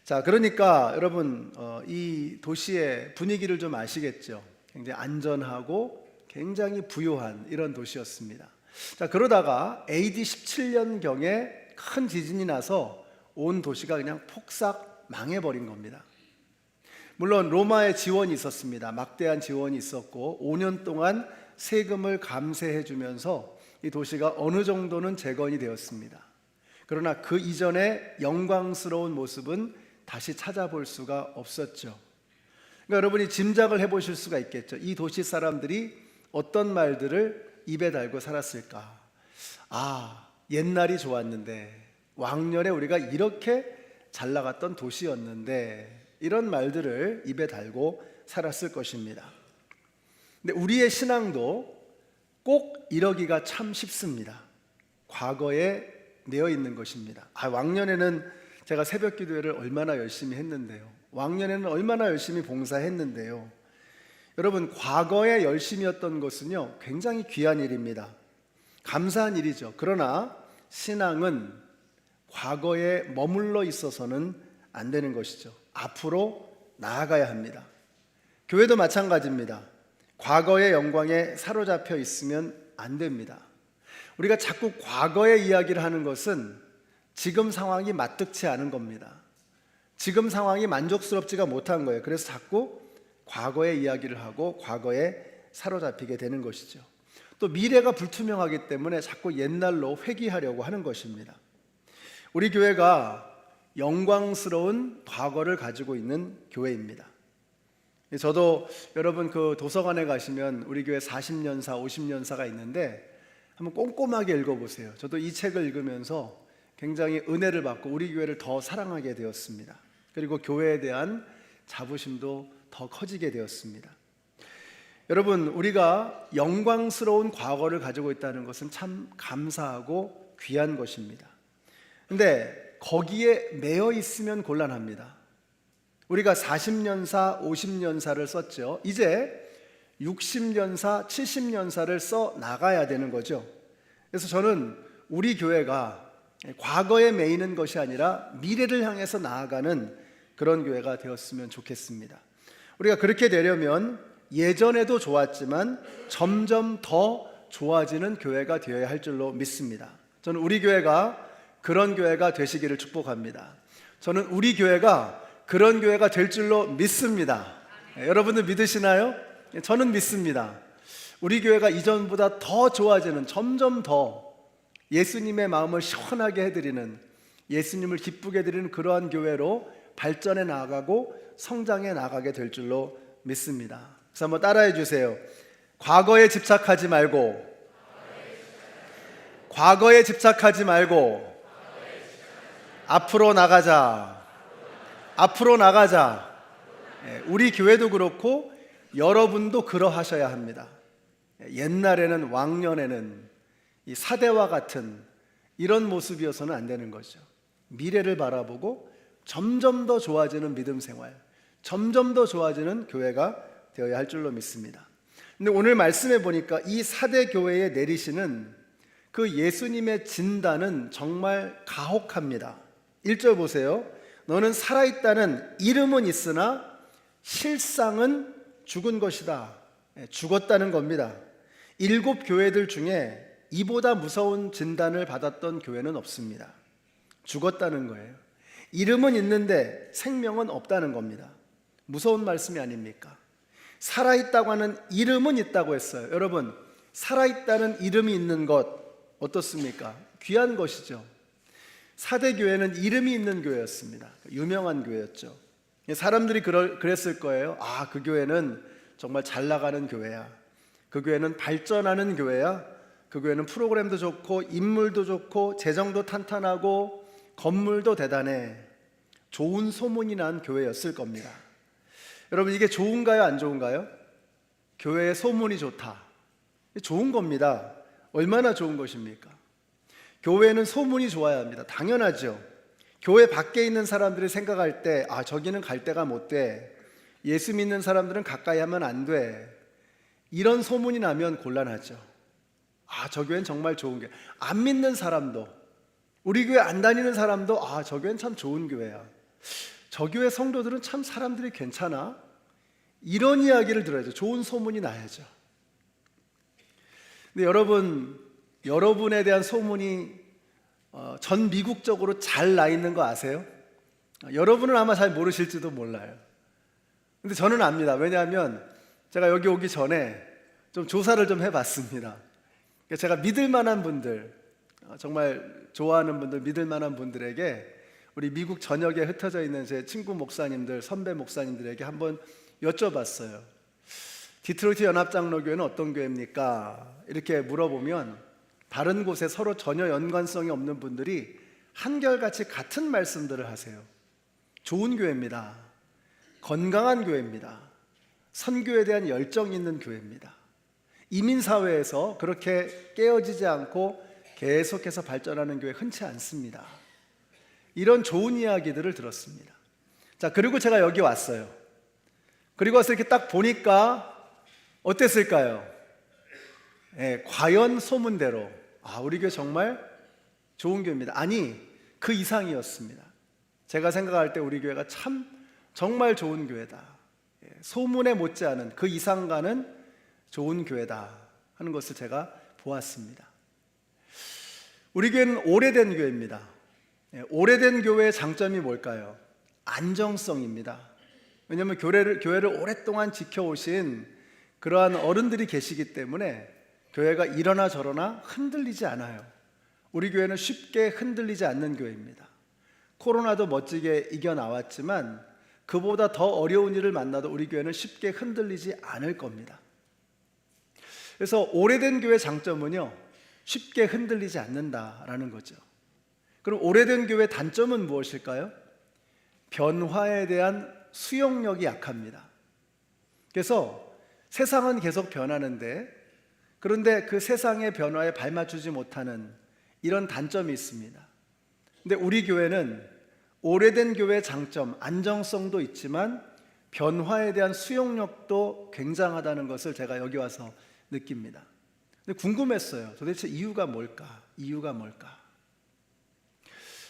자, 그러니까 여러분 이 도시의 분위기를 좀 아시겠죠? 굉장히 안전하고 굉장히 부유한 이런 도시였습니다. 자, 그러다가 AD 17년경에 큰 지진이 나서 온 도시가 그냥 폭삭 망해버린 겁니다. 물론 로마의 지원이 있었습니다. 막대한 지원이 있었고 5년 동안 세금을 감세해 주면서 이 도시가 어느 정도는 재건이 되었습니다. 그러나 그 이전의 영광스러운 모습은 다시 찾아볼 수가 없었죠. 그러니까 여러분이 짐작을 해보실 수가 있겠죠. 이 도시 사람들이 어떤 말들을 입에 달고 살았을까? 아, 옛날이 좋았는데, 왕년에 우리가 이렇게 잘 나갔던 도시였는데, 이런 말들을 입에 달고 살았을 것입니다. 근데 우리의 신앙도 꼭 이러기가 참 쉽습니다. 과거에 내어 있는 것입니다. 아, 왕년에는 제가 새벽 기도회를 얼마나 열심히 했는데요. 왕년에는 얼마나 열심히 봉사했는데요. 여러분, 과거에 열심히 했던 것은요, 굉장히 귀한 일입니다. 감사한 일이죠. 그러나 신앙은 과거에 머물러 있어서는 안 되는 것이죠. 앞으로 나아가야 합니다. 교회도 마찬가지입니다. 과거의 영광에 사로잡혀 있으면 안 됩니다. 우리가 자꾸 과거의 이야기를 하는 것은 지금 상황이 마뜩치 않은 겁니다. 지금 상황이 만족스럽지가 못한 거예요. 그래서 자꾸 과거의 이야기를 하고 과거에 사로잡히게 되는 것이죠. 또 미래가 불투명하기 때문에 자꾸 옛날로 회귀하려고 하는 것입니다. 우리 교회가 영광스러운 과거를 가지고 있는 교회입니다. 저도 여러분 그 도서관에 가시면 우리 교회 40년사, 50년사가 있는데 한번 꼼꼼하게 읽어보세요. 저도 이 책을 읽으면서 굉장히 은혜를 받고 우리 교회를 더 사랑하게 되었습니다. 그리고 교회에 대한 자부심도 더 커지게 되었습니다. 여러분, 우리가 영광스러운 과거를 가지고 있다는 것은 참 감사하고 귀한 것입니다. 근데 거기에 매여 있으면 곤란합니다. 우리가 40년사, 50년사를 썼죠. 이제 60년사, 70년사를 써 나가야 되는 거죠. 그래서 저는 우리 교회가 과거에 매이는 것이 아니라 미래를 향해서 나아가는 그런 교회가 되었으면 좋겠습니다. 우리가 그렇게 되려면 예전에도 좋았지만 점점 더 좋아지는 교회가 되어야 할 줄로 믿습니다. 저는 우리 교회가 그런 교회가 되시기를 축복합니다. 저는 우리 교회가 그런 교회가 될 줄로 믿습니다. 여러분들 믿으시나요? 저는 믿습니다. 우리 교회가 이전보다 더 좋아지는, 점점 더 예수님의 마음을 시원하게 해드리는, 예수님을 기쁘게 해드리는 그러한 교회로 발전해 나가고 성장해 나가게 될 줄로 믿습니다. 그래서 한번 따라해 주세요. 과거에 집착하지 말고, 과거에 집착하지 말고 앞으로 나가자. 앞으로 나가자. 우리 교회도 그렇고 여러분도 그러하셔야 합니다. 옛날에는, 왕년에는 이 사대와 같은 이런 모습이어서는 안 되는 거죠. 미래를 바라보고 점점 더 좋아지는 믿음 생활, 점점 더 좋아지는 교회가 되어야 할 줄로 믿습니다. 근데 오늘 말씀해 보니까 이 사대 교회에 내리시는 그 예수님의 진단은 정말 가혹합니다. 1절 보세요. 너는 살아있다는 이름은 있으나 실상은 죽은 것이다. 죽었다는 겁니다. 7 교회들 중에 이보다 무서운 진단을 받았던 교회는 없습니다. 죽었다는 거예요. 이름은 있는데 생명은 없다는 겁니다. 무서운 말씀이 아닙니까? 살아있다고 하는 이름은 있다고 했어요. 여러분, 살아있다는 이름이 있는 것 어떻습니까? 귀한 것이죠. 사대교회는 이름이 있는 교회였습니다. 유명한 교회였죠. 사람들이 그랬을 거예요. 아, 그 교회는 정말 잘 나가는 교회야. 그 교회는 발전하는 교회야. 그 교회는 프로그램도 좋고 인물도 좋고 재정도 탄탄하고 건물도 대단해. 좋은 소문이 난 교회였을 겁니다. 여러분, 이게 좋은가요? 안 좋은가요? 교회의 소문이 좋다. 좋은 겁니다. 얼마나 좋은 것입니까? 교회는 소문이 좋아야 합니다. 당연하죠. 교회 밖에 있는 사람들이 생각할 때, 아, 저기는 갈 데가 못 돼. 예수 믿는 사람들은 가까이 하면 안 돼. 이런 소문이 나면 곤란하죠. 아, 저 교회는 정말 좋은 교회. 안 믿는 사람도, 우리 교회 안 다니는 사람도, 아, 저 교회는 참 좋은 교회야. 저 교회 성도들은 참 사람들이 괜찮아. 이런 이야기를 들어야죠. 좋은 소문이 나야죠. 근데 여러분에 대한 소문이 전 미국적으로 잘 나 있는 거 아세요? 여러분은 아마 잘 모르실지도 몰라요. 근데 저는 압니다. 왜냐하면 제가 여기 오기 전에 좀 조사를 좀 해봤습니다. 제가 믿을 만한 분들, 정말 좋아하는 분들, 믿을 만한 분들에게, 우리 미국 전역에 흩어져 있는 제 친구 목사님들, 선배 목사님들에게 한번 여쭤봤어요. 디트로이트 연합장로교회는 어떤 교회입니까? 이렇게 물어보면 다른 곳에 서로 전혀 연관성이 없는 분들이 한결같이 같은 말씀들을 하세요. 좋은 교회입니다. 건강한 교회입니다. 선교에 대한 열정이 있는 교회입니다. 이민사회에서 그렇게 깨어지지 않고 계속해서 발전하는 교회 흔치 않습니다. 이런 좋은 이야기들을 들었습니다. 자, 그리고 제가 여기 왔어요. 그리고 와서 이렇게 딱 보니까 어땠을까요? 과연 소문대로, 아, 우리 교회 정말 좋은 교회입니다. 아니, 그 이상이었습니다. 제가 생각할 때 우리 교회가 참 정말 좋은 교회다. 소문에 못지않은 그 이상 가는 좋은 교회다 하는 것을 제가 보았습니다. 우리 교회는 오래된 교회입니다. 오래된 교회의 장점이 뭘까요? 안정성입니다. 왜냐하면 교회를 오랫동안 지켜오신 그러한 어른들이 계시기 때문에 교회가 이러나 저러나 흔들리지 않아요. 우리 교회는 쉽게 흔들리지 않는 교회입니다. 코로나도 멋지게 이겨나왔지만 그보다 더 어려운 일을 만나도 우리 교회는 쉽게 흔들리지 않을 겁니다. 그래서 오래된 교회의 장점은요, 쉽게 흔들리지 않는다라는 거죠. 그럼 오래된 교회의 단점은 무엇일까요? 변화에 대한 수용력이 약합니다. 그래서 세상은 계속 변하는데, 그런데 그 세상의 변화에 발맞추지 못하는 이런 단점이 있습니다. 근데 우리 교회는 오래된 교회의 장점, 안정성도 있지만 변화에 대한 수용력도 굉장하다는 것을 제가 여기 와서 느낍니다. 근데 궁금했어요. 도대체 이유가 뭘까? 이유가 뭘까?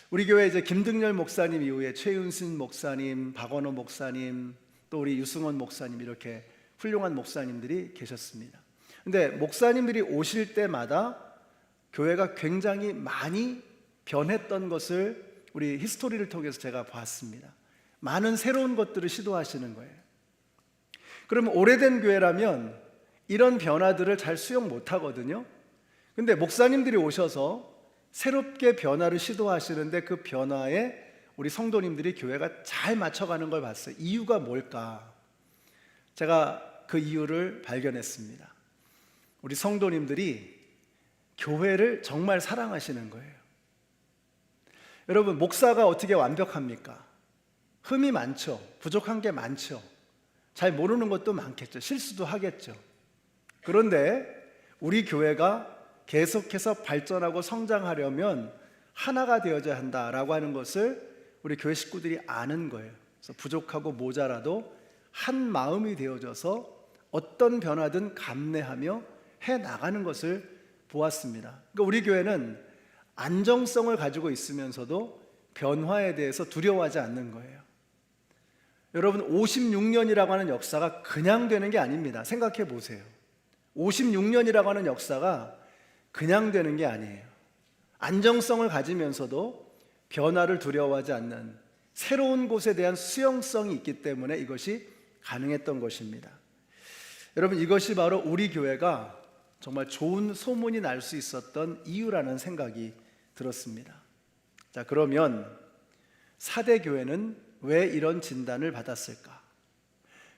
우리 교회 이제 김등렬 목사님 이후에 최윤신 목사님, 박원호 목사님, 또 우리 유승원 목사님, 이렇게 훌륭한 목사님들이 계셨습니다. 근데 목사님들이 오실 때마다 교회가 굉장히 많이 변했던 것을 우리 히스토리를 통해서 제가 봤습니다. 많은 새로운 것들을 시도하시는 거예요. 그러면 오래된 교회라면 이런 변화들을 잘 수용 못 하거든요. 근데 목사님들이 오셔서 새롭게 변화를 시도하시는데 그 변화에 우리 성도님들이 교회가 잘 맞춰가는 걸 봤어요. 이유가 뭘까? 제가 그 이유를 발견했습니다. 우리 성도님들이 교회를 정말 사랑하시는 거예요. 여러분, 목사가 어떻게 완벽합니까? 흠이 많죠. 부족한 게 많죠. 잘 모르는 것도 많겠죠. 실수도 하겠죠. 그런데 우리 교회가 계속해서 발전하고 성장하려면 하나가 되어야 한다라고 하는 것을 우리 교회 식구들이 아는 거예요. 그래서 부족하고 모자라도 한 마음이 되어져서 어떤 변화든 감내하며 해 나가는 것을 보았습니다. 그러니까 우리 교회는 안정성을 가지고 있으면서도 변화에 대해서 두려워하지 않는 거예요. 여러분, 56년이라고 하는 역사가 그냥 되는 게 아닙니다. 생각해 보세요. 56년이라고 하는 역사가 그냥 되는 게 아니에요. 안정성을 가지면서도 변화를 두려워하지 않는 새로운 곳에 대한 수용성이 있기 때문에 이것이 가능했던 것입니다. 여러분, 이것이 바로 우리 교회가 정말 좋은 소문이 날 수 있었던 이유라는 생각이 들었습니다. 자, 그러면 사대교회는 왜 이런 진단을 받았을까?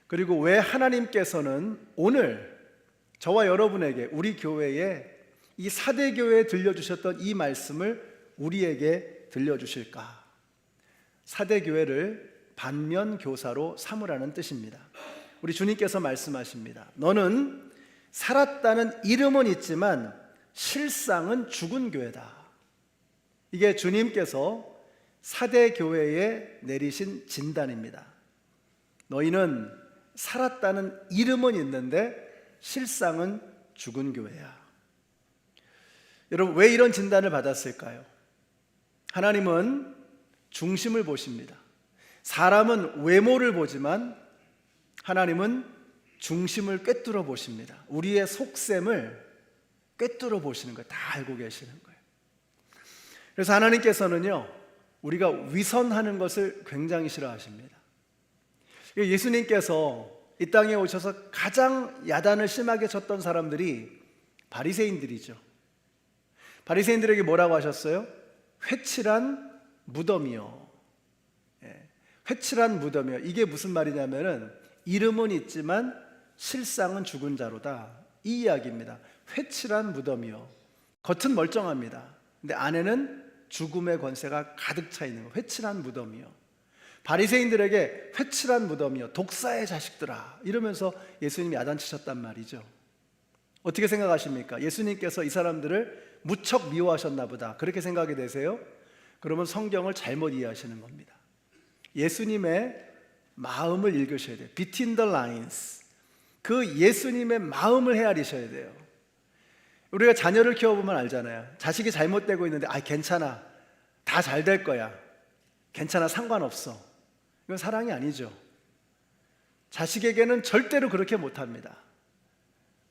그리고 왜 하나님께서는 오늘 저와 여러분에게, 우리 교회에 이 사대교회에 들려주셨던 이 말씀을 우리에게 들려주실까? 사대교회를 반면교사로 삼으라는 뜻입니다. 우리 주님께서 말씀하십니다. 너는 살았다는 이름은 있지만 실상은 죽은 교회다. 이게 주님께서 사대교회에 내리신 진단입니다. 너희는 살았다는 이름은 있는데 실상은 죽은 교회야. 여러분, 왜 이런 진단을 받았을까요? 하나님은 중심을 보십니다. 사람은 외모를 보지만 하나님은 중심을 꿰뚫어 보십니다. 우리의 속셈을 꿰뚫어 보시는 거예요. 다 알고 계시는 거예요. 그래서 하나님께서는요, 우리가 위선하는 것을 굉장히 싫어하십니다. 예수님께서 이 땅에 오셔서 가장 야단을 심하게 쳤던 사람들이 바리새인들이죠. 바리새인들에게 뭐라고 하셨어요? 회칠한 무덤이요. 회칠한 무덤이요. 이게 무슨 말이냐면은 이름은 있지만 실상은 죽은 자로다, 이 이야기입니다. 회칠한 무덤이요. 겉은 멀쩡합니다. 근데 안에는 죽음의 권세가 가득 차 있는 거. 회칠한 무덤이요. 바리새인들에게 회칠한 무덤이요, 독사의 자식들아, 이러면서 예수님이 야단치셨단 말이죠. 어떻게 생각하십니까? 예수님께서 이 사람들을 무척 미워하셨나 보다, 그렇게 생각이 되세요? 그러면 성경을 잘못 이해하시는 겁니다. 예수님의 마음을 읽으셔야 돼요. Between the lines. 그 예수님의 마음을 헤아리셔야 돼요. 우리가 자녀를 키워보면 알잖아요. 자식이 잘못되고 있는데 괜찮아, 다 잘 될 거야, 괜찮아, 상관없어. 이건 사랑이 아니죠. 자식에게는 절대로 그렇게 못합니다.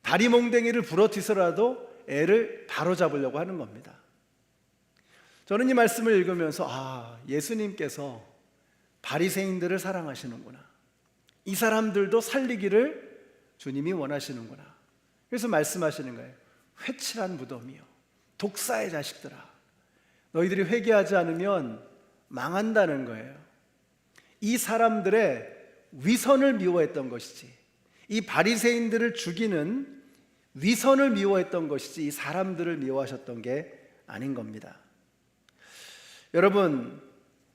다리몽댕이를 부러뜨려서라도 애를 바로잡으려고 하는 겁니다. 저는 이 말씀을 읽으면서 예수님께서 바리새인들을 사랑하시는구나, 이 사람들도 살리기를 주님이 원하시는구나. 그래서 말씀하시는 거예요. 회칠한 무덤이요, 독사의 자식들아, 너희들이 회개하지 않으면 망한다는 거예요. 이 사람들의 위선을 미워했던 것이지, 이 바리새인들을 죽이는 위선을 미워했던 것이지, 이 사람들을 미워하셨던 게 아닌 겁니다. 여러분,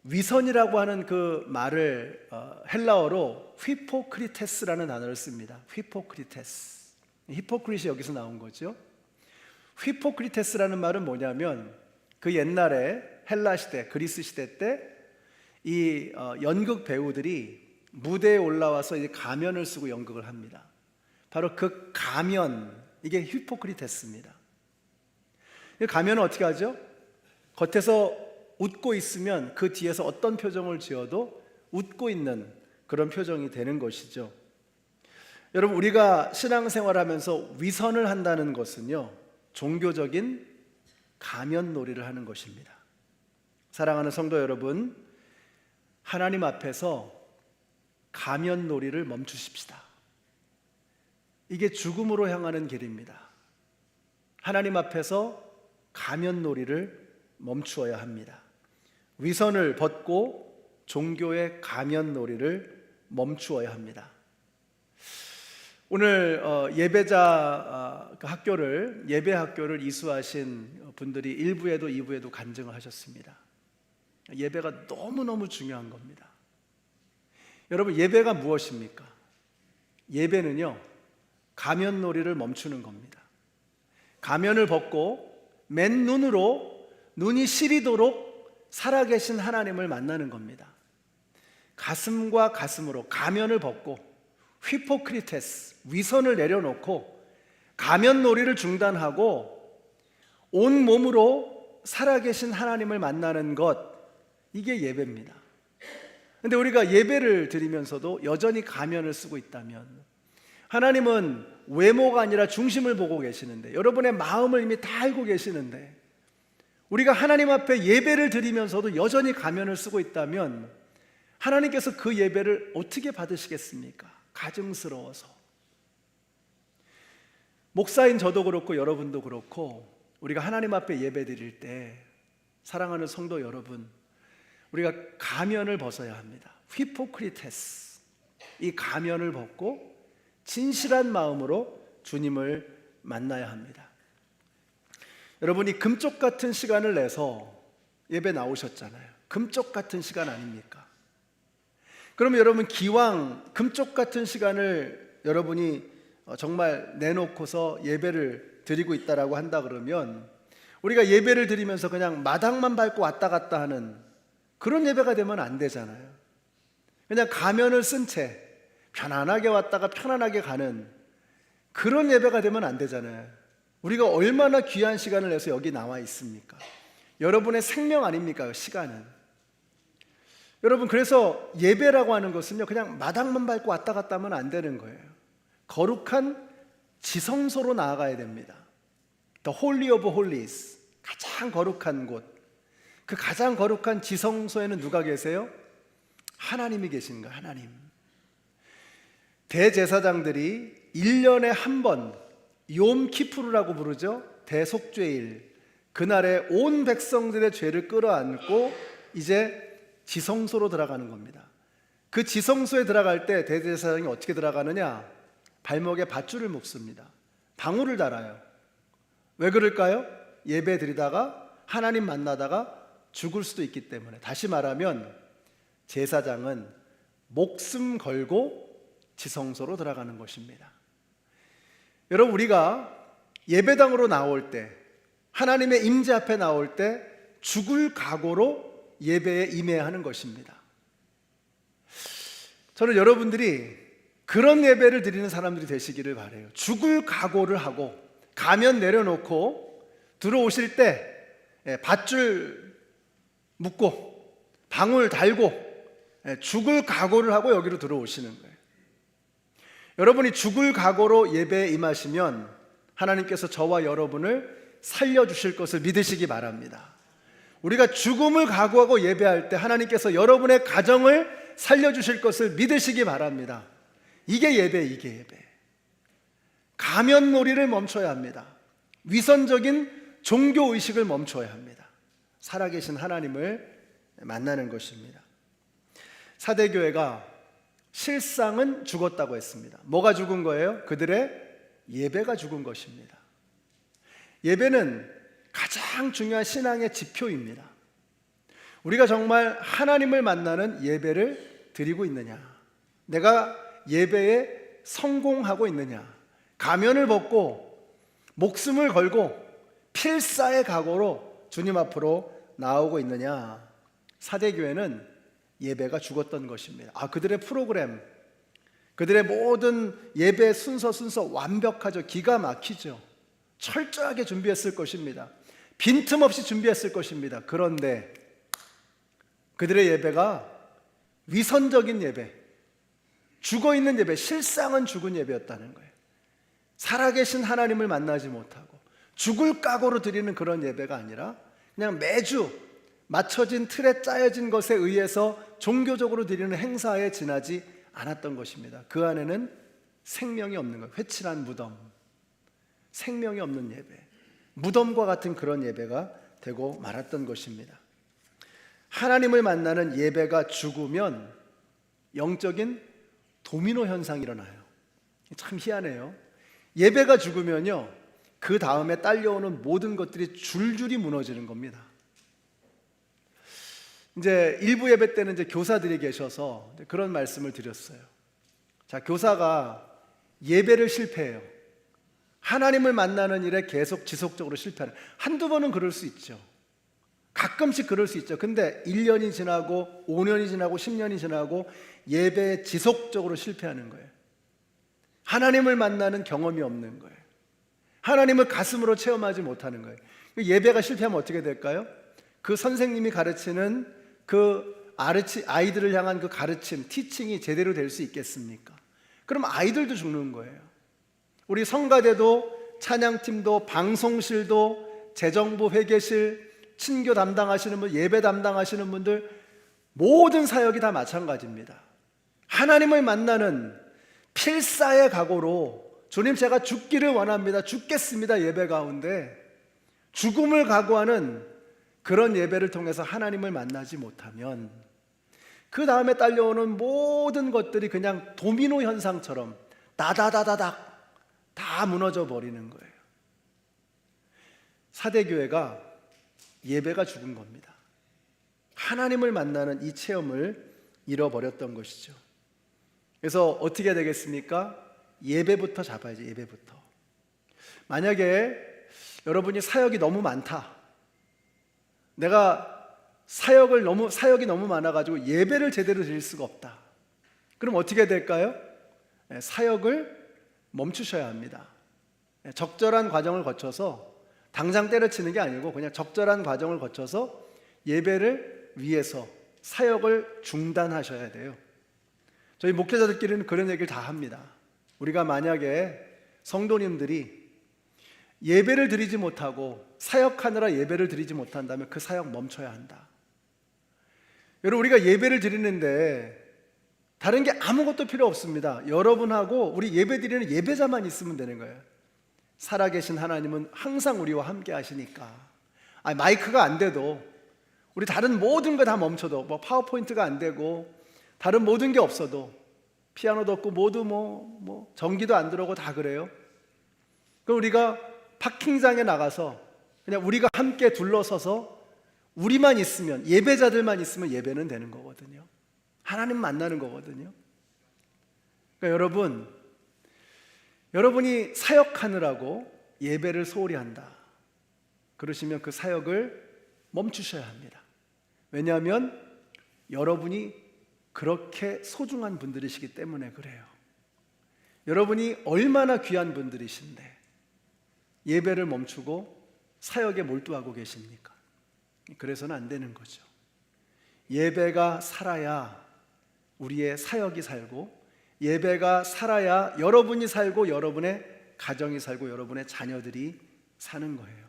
위선이라고 하는 그 말을 헬라어로 휘포크리테스라는 단어를 씁니다. 휘포크리테스. 히포크리시 여기서 나온 거죠. 휘포크리테스라는 말은 뭐냐면, 그 옛날에 헬라 시대, 그리스 시대 때 이 연극 배우들이 무대에 올라와서 이제 가면을 쓰고 연극을 합니다. 바로 그 가면, 이게 히포크리테스입니다. 이 가면은 어떻게 하죠? 겉에서 웃고 있으면 그 뒤에서 어떤 표정을 지어도 웃고 있는 그런 표정이 되는 것이죠. 여러분, 우리가 신앙생활하면서 위선을 한다는 것은요, 종교적인 가면놀이를 하는 것입니다. 사랑하는 성도 여러분, 하나님 앞에서 가면놀이를 멈추십시다. 이게 죽음으로 향하는 길입니다. 하나님 앞에서 가면놀이를 멈추어야 합니다. 위선을 벗고 종교의 가면놀이를 멈추어야 합니다. 오늘 예배자 예배 학교를 이수하신 분들이 1부에도 2부에도 간증을 하셨습니다. 예배가 너무너무 중요한 겁니다. 여러분, 예배가 무엇입니까? 예배는요, 가면놀이를 멈추는 겁니다. 가면을 벗고 맨눈으로 눈이 시리도록 살아계신 하나님을 만나는 겁니다. 가슴과 가슴으로 가면을 벗고 히포크리테스, 위선을 내려놓고 가면놀이를 중단하고 온 몸으로 살아계신 하나님을 만나는 것, 이게 예배입니다. 근데 우리가 예배를 드리면서도 여전히 가면을 쓰고 있다면, 하나님은 외모가 아니라 중심을 보고 계시는데, 여러분의 마음을 이미 다 알고 계시는데, 우리가 하나님 앞에 예배를 드리면서도 여전히 가면을 쓰고 있다면 하나님께서 그 예배를 어떻게 받으시겠습니까? 가증스러워서. 목사인 저도 그렇고 여러분도 그렇고, 우리가 하나님 앞에 예배 드릴 때, 사랑하는 성도 여러분, 우리가 가면을 벗어야 합니다. 히포크리테스, 이 가면을 벗고 진실한 마음으로 주님을 만나야 합니다. 여러분이 금쪽 같은 시간을 내서 예배 나오셨잖아요. 금쪽 같은 시간 아닙니까? 그러면 여러분, 기왕 금쪽 같은 시간을 여러분이 정말 내놓고서 예배를 드리고 있다라고 한다 그러면, 우리가 예배를 드리면서 그냥 마당만 밟고 왔다 갔다 하는 그런 예배가 되면 안 되잖아요. 그냥 가면을 쓴 채 편안하게 왔다가 편안하게 가는 그런 예배가 되면 안 되잖아요. 우리가 얼마나 귀한 시간을 내서 여기 나와 있습니까? 여러분의 생명 아닙니까? 시간은. 여러분, 그래서 예배라고 하는 것은요, 그냥 마당만 밟고 왔다 갔다 하면 안 되는 거예요. 거룩한 지성소로 나아가야 됩니다. The Holy of Holies, 가장 거룩한 곳. 그 가장 거룩한 지성소에는 누가 계세요? 하나님이 계신 거예요. 하나님. 대제사장들이 1년에 한 번, 욤키푸르라고 부르죠. 대속죄일, 그날에 온 백성들의 죄를 끌어안고 이제 지성소로 들어가는 겁니다. 그 지성소에 들어갈 때 대제사장이 어떻게 들어가느냐? 발목에 밧줄을 묶습니다. 방울을 달아요. 왜 그럴까요? 예배 드리다가 하나님 만나다가 죽을 수도 있기 때문에. 다시 말하면 제사장은 목숨 걸고 지성소로 들어가는 것입니다. 여러분, 우리가 예배당으로 나올 때, 하나님의 임재 앞에 나올 때 죽을 각오로 예배에 임해야 하는 것입니다. 저는 여러분들이 그런 예배를 드리는 사람들이 되시기를 바라요. 죽을 각오를 하고 가면 내려놓고 들어오실 때 밧줄 묶고 방울 달고 죽을 각오를 하고 여기로 들어오시는 거예요. 여러분이 죽을 각오로 예배에 임하시면 하나님께서 저와 여러분을 살려주실 것을 믿으시기 바랍니다. 우리가 죽음을 각오하고 예배할 때 하나님께서 여러분의 가정을 살려주실 것을 믿으시기 바랍니다. 이게 예배, 이게 예배. 가면놀이를 멈춰야 합니다. 위선적인 종교의식을 멈춰야 합니다. 살아계신 하나님을 만나는 것입니다. 사대교회가 실상은 죽었다고 했습니다. 뭐가 죽은 거예요? 그들의 예배가 죽은 것입니다. 예배는 가장 중요한 신앙의 지표입니다. 우리가 정말 하나님을 만나는 예배를 드리고 있느냐, 내가 예배에 성공하고 있느냐, 가면을 벗고 목숨을 걸고 필사의 각오로 주님 앞으로 나오고 있느냐. 사대교회는 예배가 죽었던 것입니다. 그들의 프로그램, 그들의 모든 예배 순서 완벽하죠. 기가 막히죠. 철저하게 준비했을 것입니다. 빈틈없이 준비했을 것입니다. 그런데 그들의 예배가 위선적인 예배, 죽어있는 예배, 실상은 죽은 예배였다는 거예요. 살아계신 하나님을 만나지 못하고 죽을 각오로 드리는 그런 예배가 아니라 그냥 매주 맞춰진 틀에 짜여진 것에 의해서 종교적으로 드리는 행사에 지나지 않았던 것입니다. 그 안에는 생명이 없는 거예요. 회칠한 무덤, 생명이 없는 예배, 무덤과 같은 그런 예배가 되고 말았던 것입니다. 하나님을 만나는 예배가 죽으면 영적인 도미노 현상이 일어나요. 참 희한해요. 예배가 죽으면요, 그 다음에 딸려오는 모든 것들이 줄줄이 무너지는 겁니다. 이제 일부 예배 때는 이제 교사들이 계셔서 그런 말씀을 드렸어요. 자, 교사가 예배를 실패해요. 하나님을 만나는 일에 계속 지속적으로 실패하는, 한두 번은 그럴 수 있죠. 가끔씩 그럴 수 있죠. 근데 1년이 지나고 5년이 지나고 10년이 지나고 예배에 지속적으로 실패하는 거예요. 하나님을 만나는 경험이 없는 거예요. 하나님을 가슴으로 체험하지 못하는 거예요. 예배가 실패하면 어떻게 될까요? 그 선생님이 가르치는 그 아이들을 향한 그 가르침, 티칭이 제대로 될 수 있겠습니까? 그럼 아이들도 죽는 거예요. 우리 성가대도, 찬양팀도, 방송실도, 재정부 회계실, 친교 담당하시는 분, 예배 담당하시는 분들, 모든 사역이 다 마찬가지입니다. 하나님을 만나는 필사의 각오로 주님 제가 죽기를 원합니다, 죽겠습니다 예배 가운데 죽음을 각오하는 그런 예배를 통해서 하나님을 만나지 못하면 그 다음에 딸려오는 모든 것들이 그냥 도미노 현상처럼 다다다다닥 다 무너져 버리는 거예요. 사대교회가 예배가 죽은 겁니다. 하나님을 만나는 이 체험을 잃어버렸던 것이죠. 그래서 어떻게 해야 되겠습니까? 예배부터 잡아야지. 예배부터. 만약에 여러분이 사역이 너무 많다, 내가 사역이 너무 많아가지고 예배를 제대로 드릴 수가 없다, 그럼 어떻게 될까요? 사역을 멈추셔야 합니다. 적절한 과정을 거쳐서, 당장 때려치는 게 아니고 그냥 적절한 과정을 거쳐서 예배를 위해서 사역을 중단하셔야 돼요. 저희 목회자들끼리는 그런 얘기를 다 합니다. 우리가 만약에 성도님들이 예배를 드리지 못하고 사역하느라 예배를 드리지 못한다면 그 사역 멈춰야 한다. 여러분, 우리가 예배를 드리는데 다른 게 아무것도 필요 없습니다. 여러분하고 우리 예배 드리는 예배자만 있으면 되는 거예요. 살아계신 하나님은 항상 우리와 함께 하시니까. 마이크가 안 돼도, 우리 다른 모든 거 다 멈춰도, 뭐 파워포인트가 안 되고 다른 모든 게 없어도, 피아노도 없고 모두 전기도 안 들어오고 다 그래요. 그럼 우리가 파킹장에 나가서 그냥 우리가 함께 둘러서서 우리만 있으면, 예배자들만 있으면 예배는 되는 거거든요. 하나님 만나는 거거든요. 그러니까 여러분이 사역하느라고 예배를 소홀히 한다, 그러시면 그 사역을 멈추셔야 합니다. 왜냐하면 여러분이 그렇게 소중한 분들이시기 때문에 그래요. 여러분이 얼마나 귀한 분들이신데 예배를 멈추고 사역에 몰두하고 계십니까? 그래서는 안 되는 거죠. 예배가 살아야 우리의 사역이 살고, 예배가 살아야 여러분이 살고 여러분의 가정이 살고 여러분의 자녀들이 사는 거예요.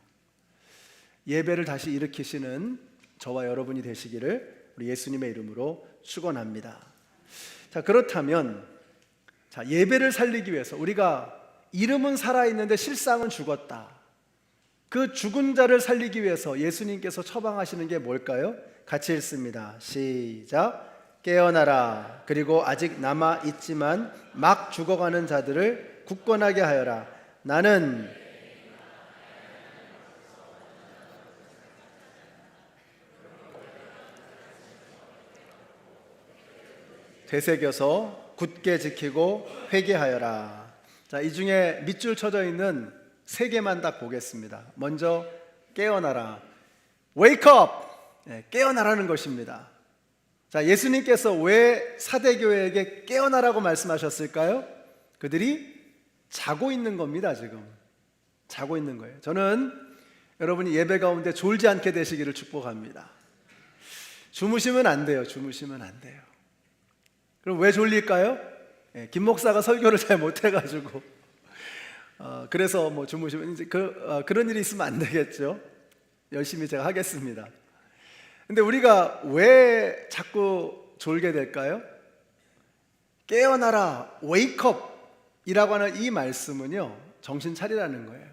예배를 다시 일으키시는 저와 여러분이 되시기를 우리 예수님의 이름으로 축원합니다. 자, 그렇다면 예배를 살리기 위해서, 우리가 이름은 살아있는데 실상은 죽었다, 그 죽은 자를 살리기 위해서 예수님께서 처방하시는 게 뭘까요? 같이 읽습니다. 시작. 깨어나라. 그리고 아직 남아있지만 막 죽어가는 자들을 굳건하게 하여라. 나는 되새겨서 굳게 지키고 회개하여라. 자, 이 중에 밑줄 쳐져 있는 세 개만 딱 보겠습니다. 먼저 깨어나라. Wake up! 깨어나라는 것입니다. 자, 예수님께서 왜 사대교회에게 깨어나라고 말씀하셨을까요? 그들이 자고 있는 겁니다. 지금 자고 있는 거예요. 저는 여러분이 예배 가운데 졸지 않게 되시기를 축복합니다. 주무시면 안 돼요. 주무시면 안 돼요. 그럼 왜 졸릴까요? 김 목사가 설교를 잘 못해가지고 그래서 뭐 주무시면 이제 그런 일이 있으면 안 되겠죠. 열심히 제가 하겠습니다. 근데 우리가 왜 자꾸 졸게 될까요? 깨어나라, 웨이크업이라고 하는 이 말씀은요, 정신 차리라는 거예요.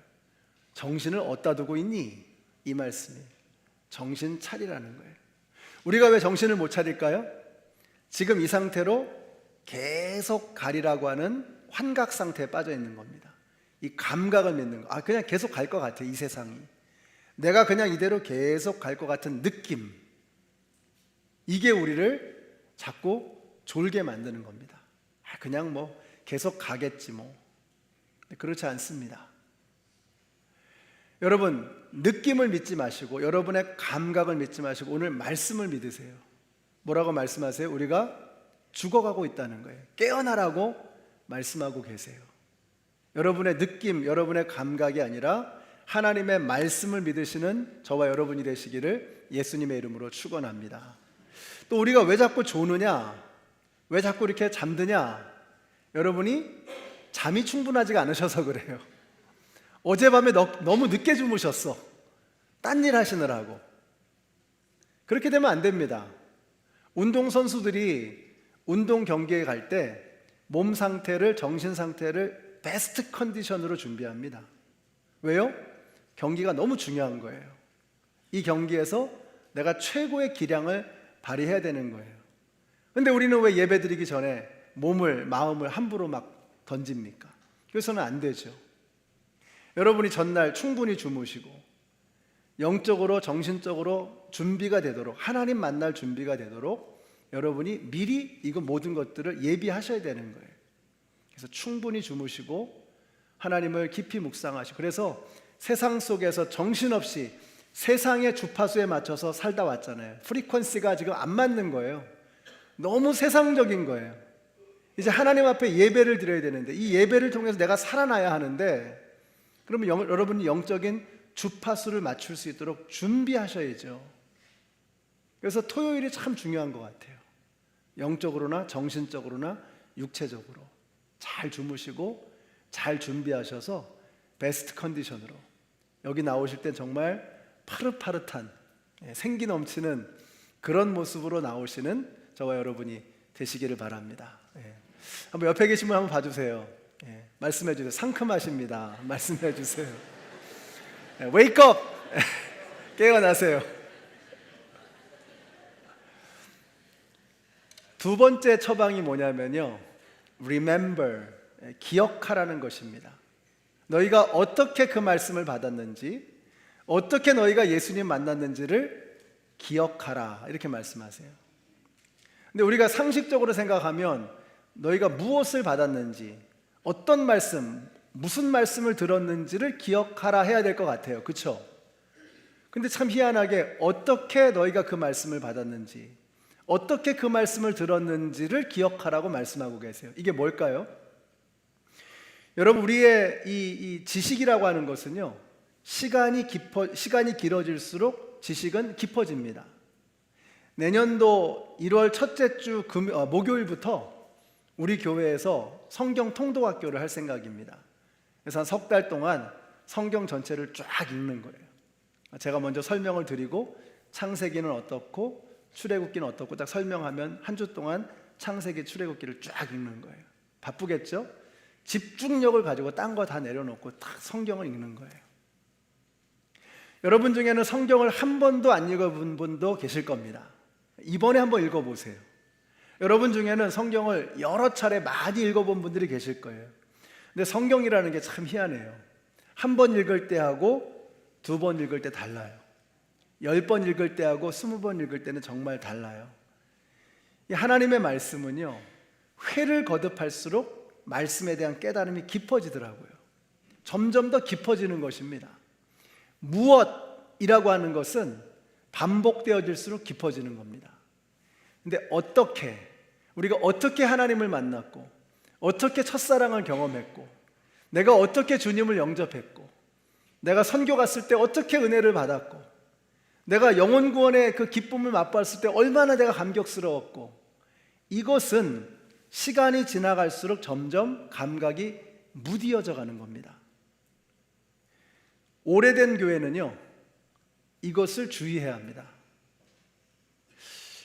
정신을 어디다 두고 있니? 이 말씀이 정신 차리라는 거예요. 우리가 왜 정신을 못 차릴까요? 지금 이 상태로 계속 가리라고 하는 환각 상태에 빠져 있는 겁니다. 이 감각을 믿는 거. 그냥 계속 갈 것 같아, 이 세상이. 내가 그냥 이대로 계속 갈 것 같은 느낌. 이게 우리를 자꾸 졸게 만드는 겁니다. 그냥 뭐 계속 가겠지 뭐. 그렇지 않습니다. 여러분, 느낌을 믿지 마시고 여러분의 감각을 믿지 마시고 오늘 말씀을 믿으세요. 뭐라고 말씀하세요? 우리가 죽어가고 있다는 거예요. 깨어나라고 말씀하고 계세요. 여러분의 느낌, 여러분의 감각이 아니라 하나님의 말씀을 믿으시는 저와 여러분이 되시기를 예수님의 이름으로 축원합니다. 또 우리가 왜 자꾸 조느냐? 왜 자꾸 이렇게 잠드냐? 여러분이 잠이 충분하지가 않으셔서 그래요. 어젯밤에 너무 늦게 주무셨어. 딴 일 하시느라고. 그렇게 되면 안 됩니다. 운동선수들이 운동 경기에 갈 때 몸 상태를, 정신 상태를 베스트 컨디션으로 준비합니다. 왜요? 경기가 너무 중요한 거예요. 이 경기에서 내가 최고의 기량을 발휘해야 되는 거예요. 근데 우리는 왜 예배 드리기 전에 몸을, 마음을 함부로 막 던집니까? 그래서는 안 되죠. 여러분이 전날 충분히 주무시고 영적으로, 정신적으로 준비가 되도록, 하나님 만날 준비가 되도록 여러분이 미리 이거 모든 것들을 예비하셔야 되는 거예요. 그래서 충분히 주무시고 하나님을 깊이 묵상하시고, 그래서 세상 속에서 정신없이 세상의 주파수에 맞춰서 살다 왔잖아요. 프리퀀시가 지금 안 맞는 거예요. 너무 세상적인 거예요. 이제 하나님 앞에 예배를 드려야 되는데 이 예배를 통해서 내가 살아나야 하는데, 그러면 여러분이 영적인 주파수를 맞출 수 있도록 준비하셔야죠. 그래서 토요일이 참 중요한 것 같아요. 영적으로나 정신적으로나 육체적으로 잘 주무시고 잘 준비하셔서 베스트 컨디션으로 여기 나오실 땐 정말 파릇파릇한, 생기 넘치는 그런 모습으로 나오시는 저와 여러분이 되시기를 바랍니다. 한번 옆에 계신 분 한번 봐주세요. 말씀해 주세요. 상큼하십니다. 말씀해 주세요. 웨이크업! 깨어나세요. 두 번째 처방이 뭐냐면요, remember, 기억하라는 것입니다. 너희가 어떻게 그 말씀을 받았는지, 어떻게 너희가 예수님 만났는지를 기억하라, 이렇게 말씀하세요. 근데 우리가 상식적으로 생각하면 너희가 무엇을 받았는지, 어떤 말씀, 무슨 말씀을 들었는지를 기억하라 해야 될 것 같아요. 그렇죠? 근데 참 희한하게 어떻게 너희가 그 말씀을 받았는지, 어떻게 그 말씀을 들었는지를 기억하라고 말씀하고 계세요. 이게 뭘까요? 여러분, 우리의 이 지식이라고 하는 것은요, 시간이 길어질수록 지식은 깊어집니다. 내년도 1월 첫째 주 목요일부터 우리 교회에서 성경 통독학교를 할 생각입니다. 그래서 한 석 달 동안 성경 전체를 쫙 읽는 거예요. 제가 먼저 설명을 드리고 창세기는 어떻고 출애굽기는 어떻고 딱 설명하면 한 주 동안 창세기, 출애굽기를 쫙 읽는 거예요. 바쁘겠죠? 집중력을 가지고 딴 거 다 내려놓고 딱 성경을 읽는 거예요. 여러분 중에는 성경을 한 번도 안 읽어본 분도 계실 겁니다. 이번에 한번 읽어보세요. 여러분 중에는 성경을 여러 차례 많이 읽어본 분들이 계실 거예요. 근데 성경이라는 게 참 희한해요. 한 번 읽을 때하고 두 번 읽을 때 달라요. 10번 읽을 때하고 20번 읽을 때는 정말 달라요. 이 하나님의 말씀은요, 회를 거듭할수록 말씀에 대한 깨달음이 깊어지더라고요. 점점 더 깊어지는 것입니다. 무엇이라고 하는 것은 반복되어질수록 깊어지는 겁니다. 근데 우리가 어떻게 하나님을 만났고, 어떻게 첫사랑을 경험했고, 내가 어떻게 주님을 영접했고, 내가 선교 갔을 때 어떻게 은혜를 받았고, 내가 영혼 구원의 그 기쁨을 맛봤을 때 얼마나 내가 감격스러웠고, 이것은 시간이 지나갈수록 점점 감각이 무디어져 가는 겁니다. 오래된 교회는요, 이것을 주의해야 합니다.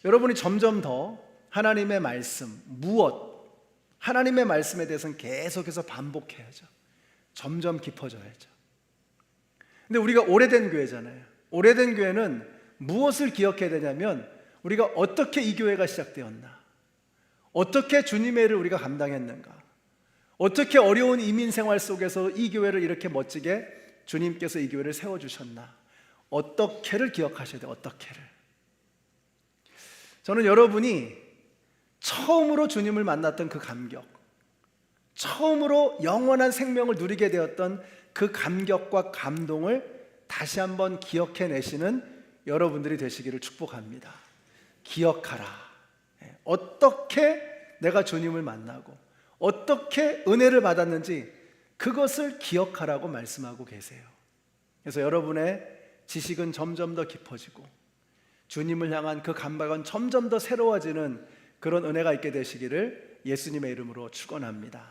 여러분이 점점 더 하나님의 말씀, 하나님의 말씀에 대해서는 계속해서 반복해야죠. 점점 깊어져야죠. 근데 우리가 오래된 교회잖아요. 오래된 교회는 무엇을 기억해야 되냐면, 우리가 어떻게 이 교회가 시작되었나, 어떻게 주님의 일을 우리가 감당했는가, 어떻게 어려운 이민 생활 속에서 이 교회를 이렇게 멋지게 주님께서 이 교회를 세워주셨나, 어떻게를 기억하셔야 돼요. 어떻게를. 저는 여러분이 처음으로 주님을 만났던 그 감격, 처음으로 영원한 생명을 누리게 되었던 그 감격과 감동을 다시 한번 기억해내시는 여러분들이 되시기를 축복합니다. 기억하라. 어떻게 내가 주님을 만나고 어떻게 은혜를 받았는지 그것을 기억하라고 말씀하고 계세요. 그래서 여러분의 지식은 점점 더 깊어지고 주님을 향한 그 감각은 점점 더 새로워지는 그런 은혜가 있게 되시기를 예수님의 이름으로 축원합니다.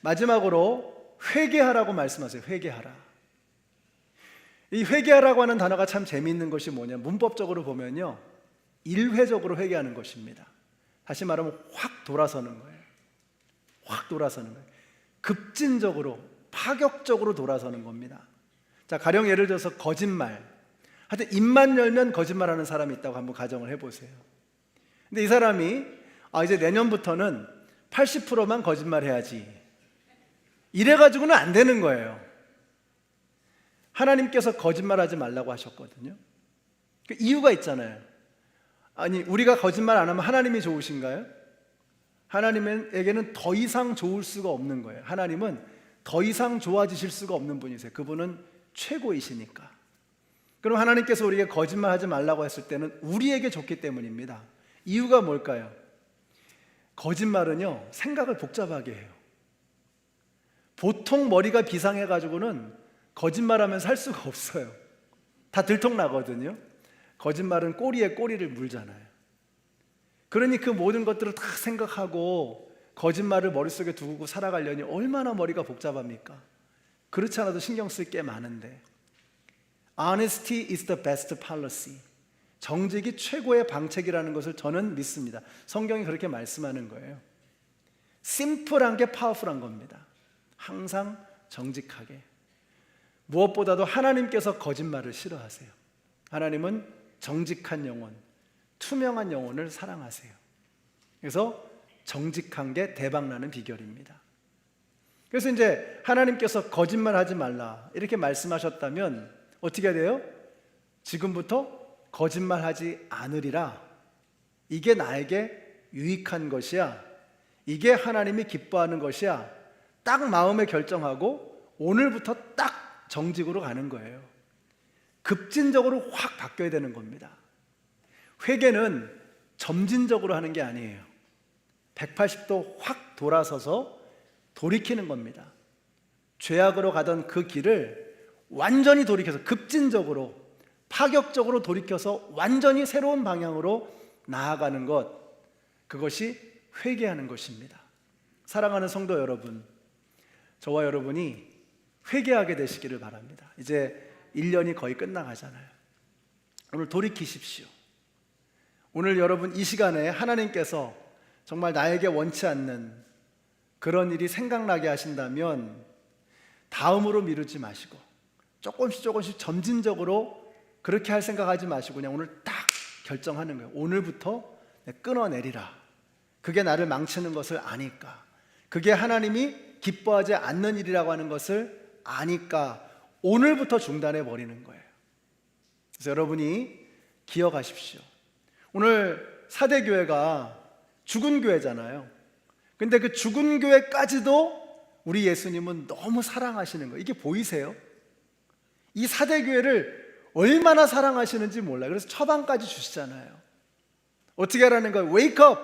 마지막으로 회개하라고 말씀하세요. 회개하라. 이 회개하라고 하는 단어가 참 재미있는 것이 뭐냐, 문법적으로 보면요, 일회적으로 회개하는 것입니다. 다시 말하면 확 돌아서는 거예요. 확 돌아서는 거예요. 급진적으로, 파격적으로 돌아서는 겁니다. 자, 가령 예를 들어서 거짓말. 하여튼 입만 열면 거짓말하는 사람이 있다고 한번 가정을 해보세요. 근데 이 사람이 이제 내년부터는 80%만 거짓말해야지, 이래가지고는 안 되는 거예요. 하나님께서 거짓말하지 말라고 하셨거든요. 그 이유가 있잖아요. 아니, 우리가 거짓말 안 하면 하나님이 좋으신가요? 하나님에게는 더 이상 좋을 수가 없는 거예요. 하나님은 더 이상 좋아지실 수가 없는 분이세요. 그분은 최고이시니까. 그럼 하나님께서 우리에게 거짓말하지 말라고 했을 때는 우리에게 좋기 때문입니다. 이유가 뭘까요? 거짓말은요, 생각을 복잡하게 해요. 보통 머리가 비상해가지고는 거짓말하면 살 수가 없어요. 다 들통나거든요. 거짓말은 꼬리에 꼬리를 물잖아요. 그러니 그 모든 것들을 다 생각하고 거짓말을 머릿속에 두고 살아가려니 얼마나 머리가 복잡합니까? 그렇지 않아도 신경 쓸 게 많은데. Honesty is the best policy. 정직이 최고의 방책이라는 것을 저는 믿습니다. 성경이 그렇게 말씀하는 거예요. 심플한 게 파워풀한 겁니다. 항상 정직하게. 무엇보다도 하나님께서 거짓말을 싫어하세요. 하나님은 정직한 영혼, 투명한 영혼을 사랑하세요. 그래서 정직한 게 대박나는 비결입니다. 그래서 이제 하나님께서 거짓말하지 말라 이렇게 말씀하셨다면 어떻게 돼요? 지금부터 거짓말하지 않으리라. 이게 나에게 유익한 것이야. 이게 하나님이 기뻐하는 것이야. 딱 마음에 결정하고 오늘부터 딱 정직으로 가는 거예요. 급진적으로 확 바뀌어야 되는 겁니다. 회개는 점진적으로 하는 게 아니에요. 180도 확 돌아서서 돌이키는 겁니다. 죄악으로 가던 그 길을 완전히 돌이켜서 급진적으로, 파격적으로 돌이켜서 완전히 새로운 방향으로 나아가는 것, 그것이 회개하는 것입니다. 사랑하는 성도 여러분, 저와 여러분이 회개하게 되시기를 바랍니다. 이제 1년이 거의 끝나가잖아요. 오늘 돌이키십시오. 오늘 여러분 이 시간에 하나님께서 정말 나에게 원치 않는 그런 일이 생각나게 하신다면 다음으로 미루지 마시고 조금씩 점진적으로 그렇게 할 생각하지 마시고 그냥 오늘 딱 결정하는 거예요. 오늘부터 끊어내리라. 그게 나를 망치는 것을 아니까, 그게 하나님이 기뻐하지 않는 일이라고 하는 것을 아니까 오늘부터 중단해 버리는 거예요. 그래서 여러분이 기억하십시오. 오늘 사대교회가 죽은 교회잖아요. 근데 그 죽은 교회까지도 우리 예수님은 너무 사랑하시는 거예요. 이게 보이세요? 이 사대교회를 얼마나 사랑하시는지 몰라요. 그래서 처방까지 주시잖아요. 어떻게 하라는 거예요? Wake up!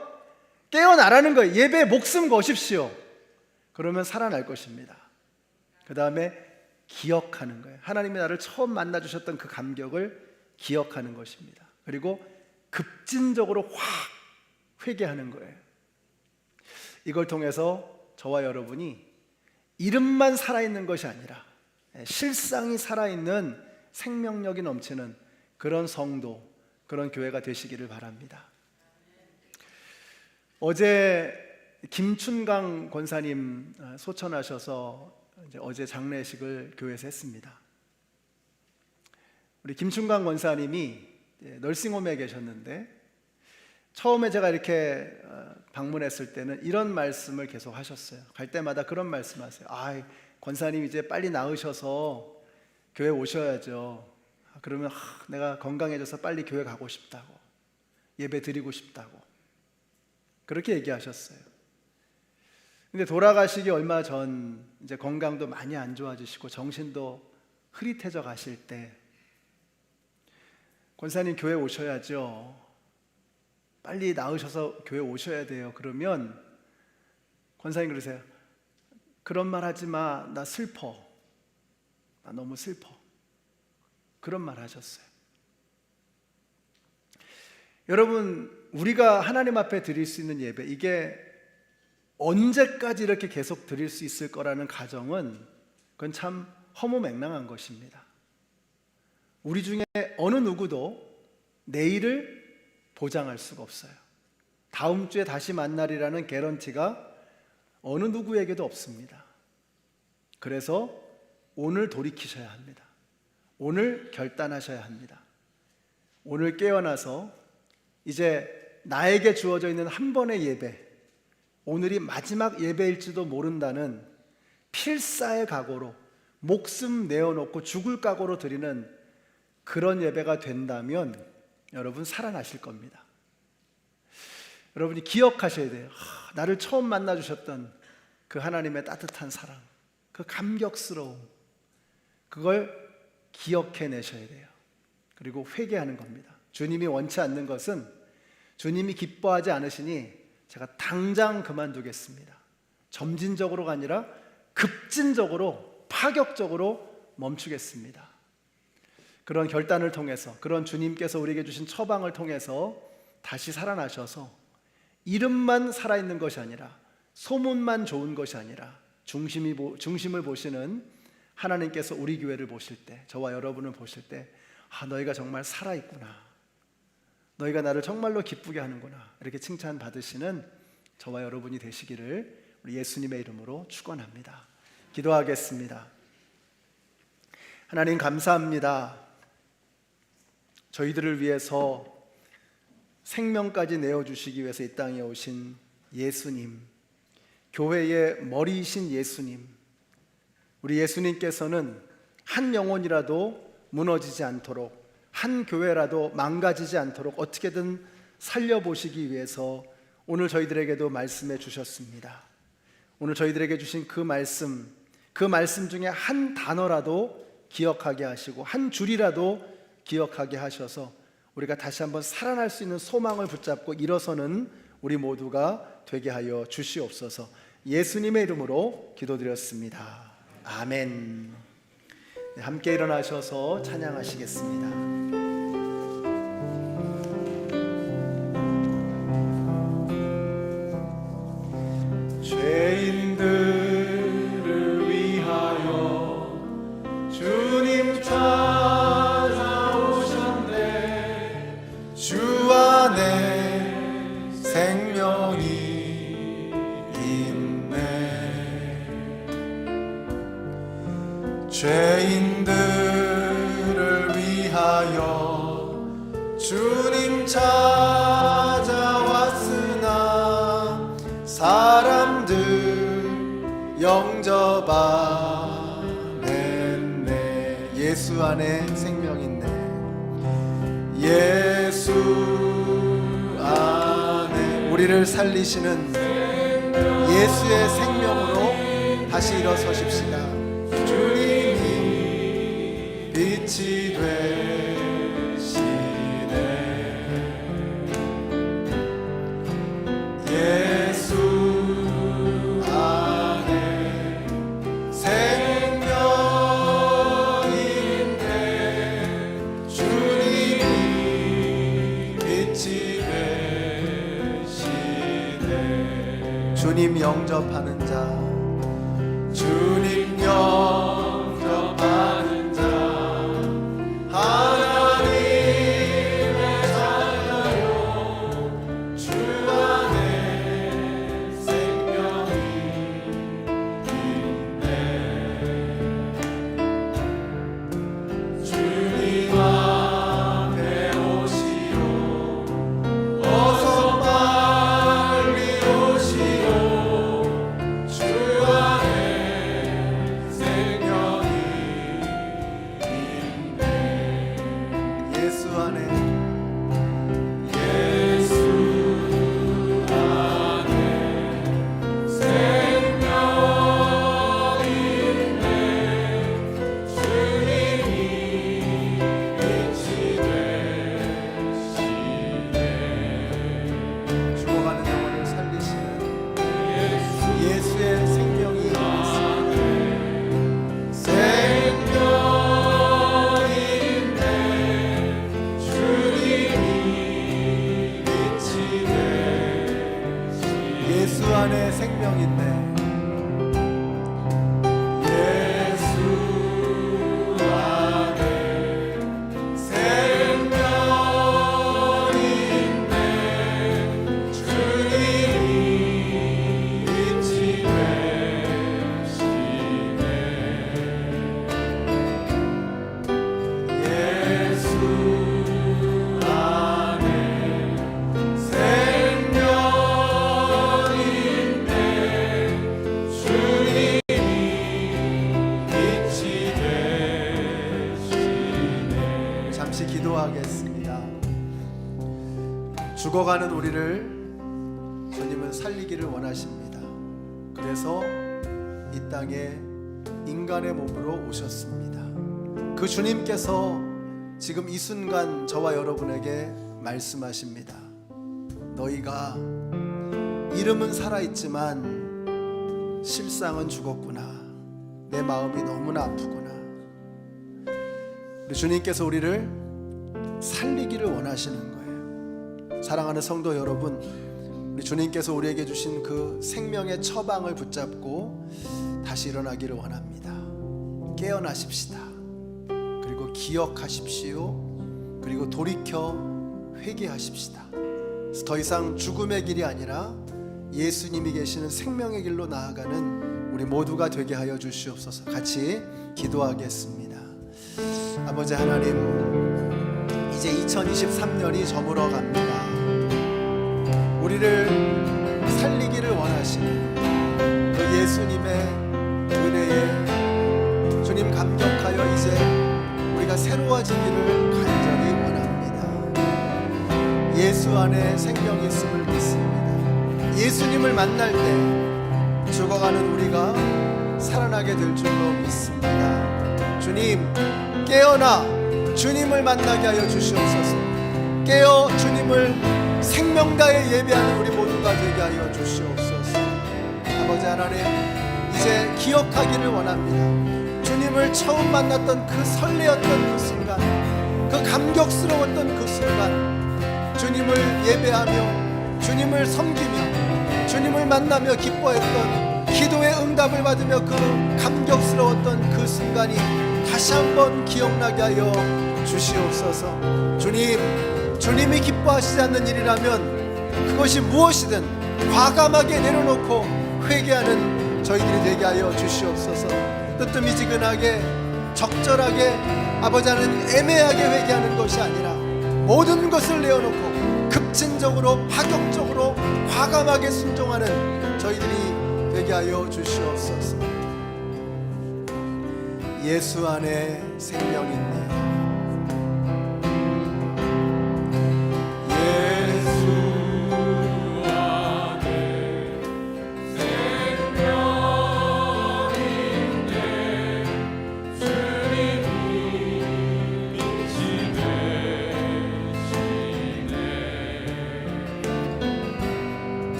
깨어나라는 거예요. 예배에 목숨 거십시오. 그러면 살아날 것입니다. 그 다음에 기억하는 거예요. 하나님이 나를 처음 만나주셨던 그 감격을 기억하는 것입니다. 그리고 급진적으로 확 회개하는 거예요. 이걸 통해서 저와 여러분이 이름만 살아있는 것이 아니라 실상이 살아있는 생명력이 넘치는 그런 성도, 그런 교회가 되시기를 바랍니다. 어제 김춘강 권사님 소천하셔서 이제 어제 장례식을 교회에서 했습니다. 우리 김춘강 권사님이 널싱홈에 계셨는데 처음에 제가 이렇게 방문했을 때는 이런 말씀을 계속 하셨어요. 갈 때마다 그런 말씀하세요. 권사님 이제 빨리 나으셔서 교회 오셔야죠. 그러면 내가 건강해져서 빨리 교회 가고 싶다고, 예배 드리고 싶다고 그렇게 얘기하셨어요. 근데 돌아가시기 얼마 전 이제 건강도 많이 안 좋아지시고 정신도 흐릿해져 가실 때 권사님 교회 오셔야죠. 빨리 나으셔서 교회 오셔야 돼요. 그러면 권사님 그러세요. 그런 말 하지 마. 나 슬퍼. 나 너무 슬퍼. 그런 말 하셨어요. 여러분, 우리가 하나님 앞에 드릴 수 있는 예배, 이게 언제까지 이렇게 계속 드릴 수 있을 거라는 가정은 그건 참 허무맹랑한 것입니다. 우리 중에 어느 누구도 내일을 보장할 수가 없어요. 다음 주에 다시 만나리라는 개런티가 어느 누구에게도 없습니다. 그래서 오늘 돌이키셔야 합니다. 오늘 결단하셔야 합니다. 오늘 깨어나서 이제 나에게 주어져 있는 한 번의 예배, 오늘이 마지막 예배일지도 모른다는 필사의 각오로 목숨 내어놓고 죽을 각오로 드리는 그런 예배가 된다면 여러분 살아나실 겁니다. 여러분이 기억하셔야 돼요. 나를 처음 만나주셨던 그 하나님의 따뜻한 사랑, 그 감격스러움, 그걸 기억해내셔야 돼요. 그리고 회개하는 겁니다. 주님이 원치 않는 것은 주님이 기뻐하지 않으시니 제가 당장 그만두겠습니다. 점진적으로가 아니라 급진적으로, 파격적으로 멈추겠습니다. 그런 결단을 통해서, 그런 주님께서 우리에게 주신 처방을 통해서 다시 살아나셔서 이름만 살아있는 것이 아니라, 소문만 좋은 것이 아니라 중심을 보시는 하나님께서 우리 교회를 보실 때, 저와 여러분을 보실 때 너희가 정말 살아있구나, 너희가 나를 정말로 기쁘게 하는구나, 이렇게 칭찬받으시는 저와 여러분이 되시기를 우리 예수님의 이름으로 축원합니다. 기도하겠습니다. 하나님 감사합니다. 저희들을 위해서 생명까지 내어주시기 위해서 이 땅에 오신 예수님, 교회의 머리이신 예수님, 우리 예수님께서는 한 영혼이라도 무너지지 않도록, 한 교회라도 망가지지 않도록 어떻게든 살려보시기 위해서 오늘 저희들에게도 말씀해 주셨습니다. 오늘 저희들에게 주신 그 말씀 중에 한 단어라도 기억하게 하시고 한 줄이라도 기억하게 하셔서 우리가 다시 한번 살아날 수 있는 소망을 붙잡고 일어서는 우리 모두가 되게 하여 주시옵소서. 예수님의 이름으로 기도드렸습니다. 아멘. 네, 함께 일어나셔서 찬양하시겠습니다. 죄인들을 위하여 주님 찾아오셨네. 주 안에 생명이 있네. 죄인들을 위하여 주님 찾아왔으나 사람들 영접하네. 예수 안에 생명 있네. 예수 안에 우리를 살리시는 예수의 생명으로 다시 일어서십시다. 주님이 빛이 되시네. 영접하는 자, 주님 영접하는 자, 하나님의 자녀요, 주 안에 생명이 있네. 주님 앞에 오시오, 어서 빨리 오시오. 주 안에 생명이 있네. 예수 안에, 예수 안에 생명 있네. 주님이 빛이 되시네. 죽어가는 영혼을 살리시는 예수의 생명이 있습니다. 생명 있네. 주님이 빛이 되시네. 예수 안에 생명 있네. 예수 안에 생명 있네. 주님이 빛이 되시네. 예수 안에 생명 있네. 주님이 빛이 되시네. 잠시 기도하겠습니다. 죽어가는 우리를 주님은 살리기를 원하십니다. 그래서 이 땅에 인간의 몸으로 오셨습니다. 그 주님께서 지금 이 순간 저와 여러분에게 말씀하십니다. 너희가 이름은 살아있지만 실상은 죽었구나. 내 마음이 너무나 아프구나. 우리 주님께서 우리를 살리기를 원하시는 거예요. 사랑하는 성도 여러분, 우리 주님께서 우리에게 주신 그 생명의 처방을 붙잡고 다시 일어나기를 원합니다. 깨어나십시다. 그리고 기억하십시오. 그리고 돌이켜 회개하십시다. 더 이상 죽음의 길이 아니라 예수님이 계시는 생명의 길로 나아가는 우리 모두가 되게 하여 주시옵소서. 같이 기도하겠습니다. 아버지 하나님, 이제 2023년이 저물어 갑니다. 우리를 살리기를 원하시는 그 예수님의 은혜에 주님 감격하여 이제 우리가 새로워지기를 간절히 원합니다. 예수 안에 생명이 있음을 믿습니다. 예수님을 만날 때 죽어가는 우리가 살아나게 될 줄로 믿습니다. 주님, 깨어나 주님을 만나게 하여 주시옵소서. 깨어 주님을 생명 다해 예배하는 우리 모두가 되게 하여 주시옵소서. 아버지 하나님, 이제 기억하기를 원합니다. 주님을 처음 만났던 그 설레었던 그 순간, 그 감격스러웠던 그 순간, 주님을 예배하며 주님을 섬기며 주님을 만나며 기뻐했던, 기도의 응답을 받으며 그 감격스러웠던 그 순간이 다시 한번 기억나게 하여 주시옵소서. 주님이 기뻐하시지 않는 일이라면 그것이 무엇이든 과감하게 내려놓고 회개하는 저희들이 되게 하여 주시옵소서. 뜨뜻미지근하게 적절하게 아버지 하나님 애매하게 회개하는 것이 아니라 모든 것을 내어놓고 급진적으로 파격적으로 과감하게 순종하는 저희들이 되게 하여 주시옵소서. 예수 안에 생명 있네.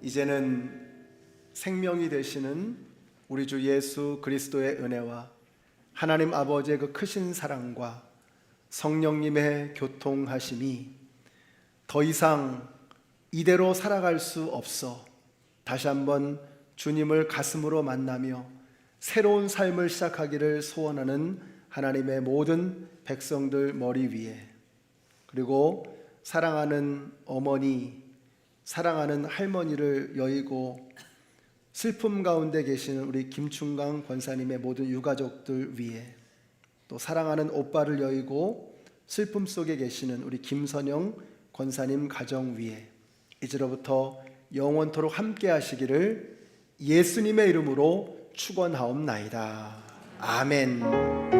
이제는 생명이 되시는 우리 주 예수 그리스도의 은혜와 하나님 아버지의 그 크신 사랑과 성령님의 교통하심이 더 이상 이대로 살아갈 수 없어 다시 한번 주님을 가슴으로 만나며 새로운 삶을 시작하기를 소원하는 하나님의 모든 백성들 머리 위에, 그리고 사랑하는 어머니, 사랑하는 할머니를 여의고 슬픔 가운데 계시는 우리 김충강 권사님의 모든 유가족들 위에, 또 사랑하는 오빠를 여의고 슬픔 속에 계시는 우리 김선영 권사님 가정 위에 이제로부터 영원토록 함께 하시기를 예수님의 이름으로 축원하옵나이다. 아멘.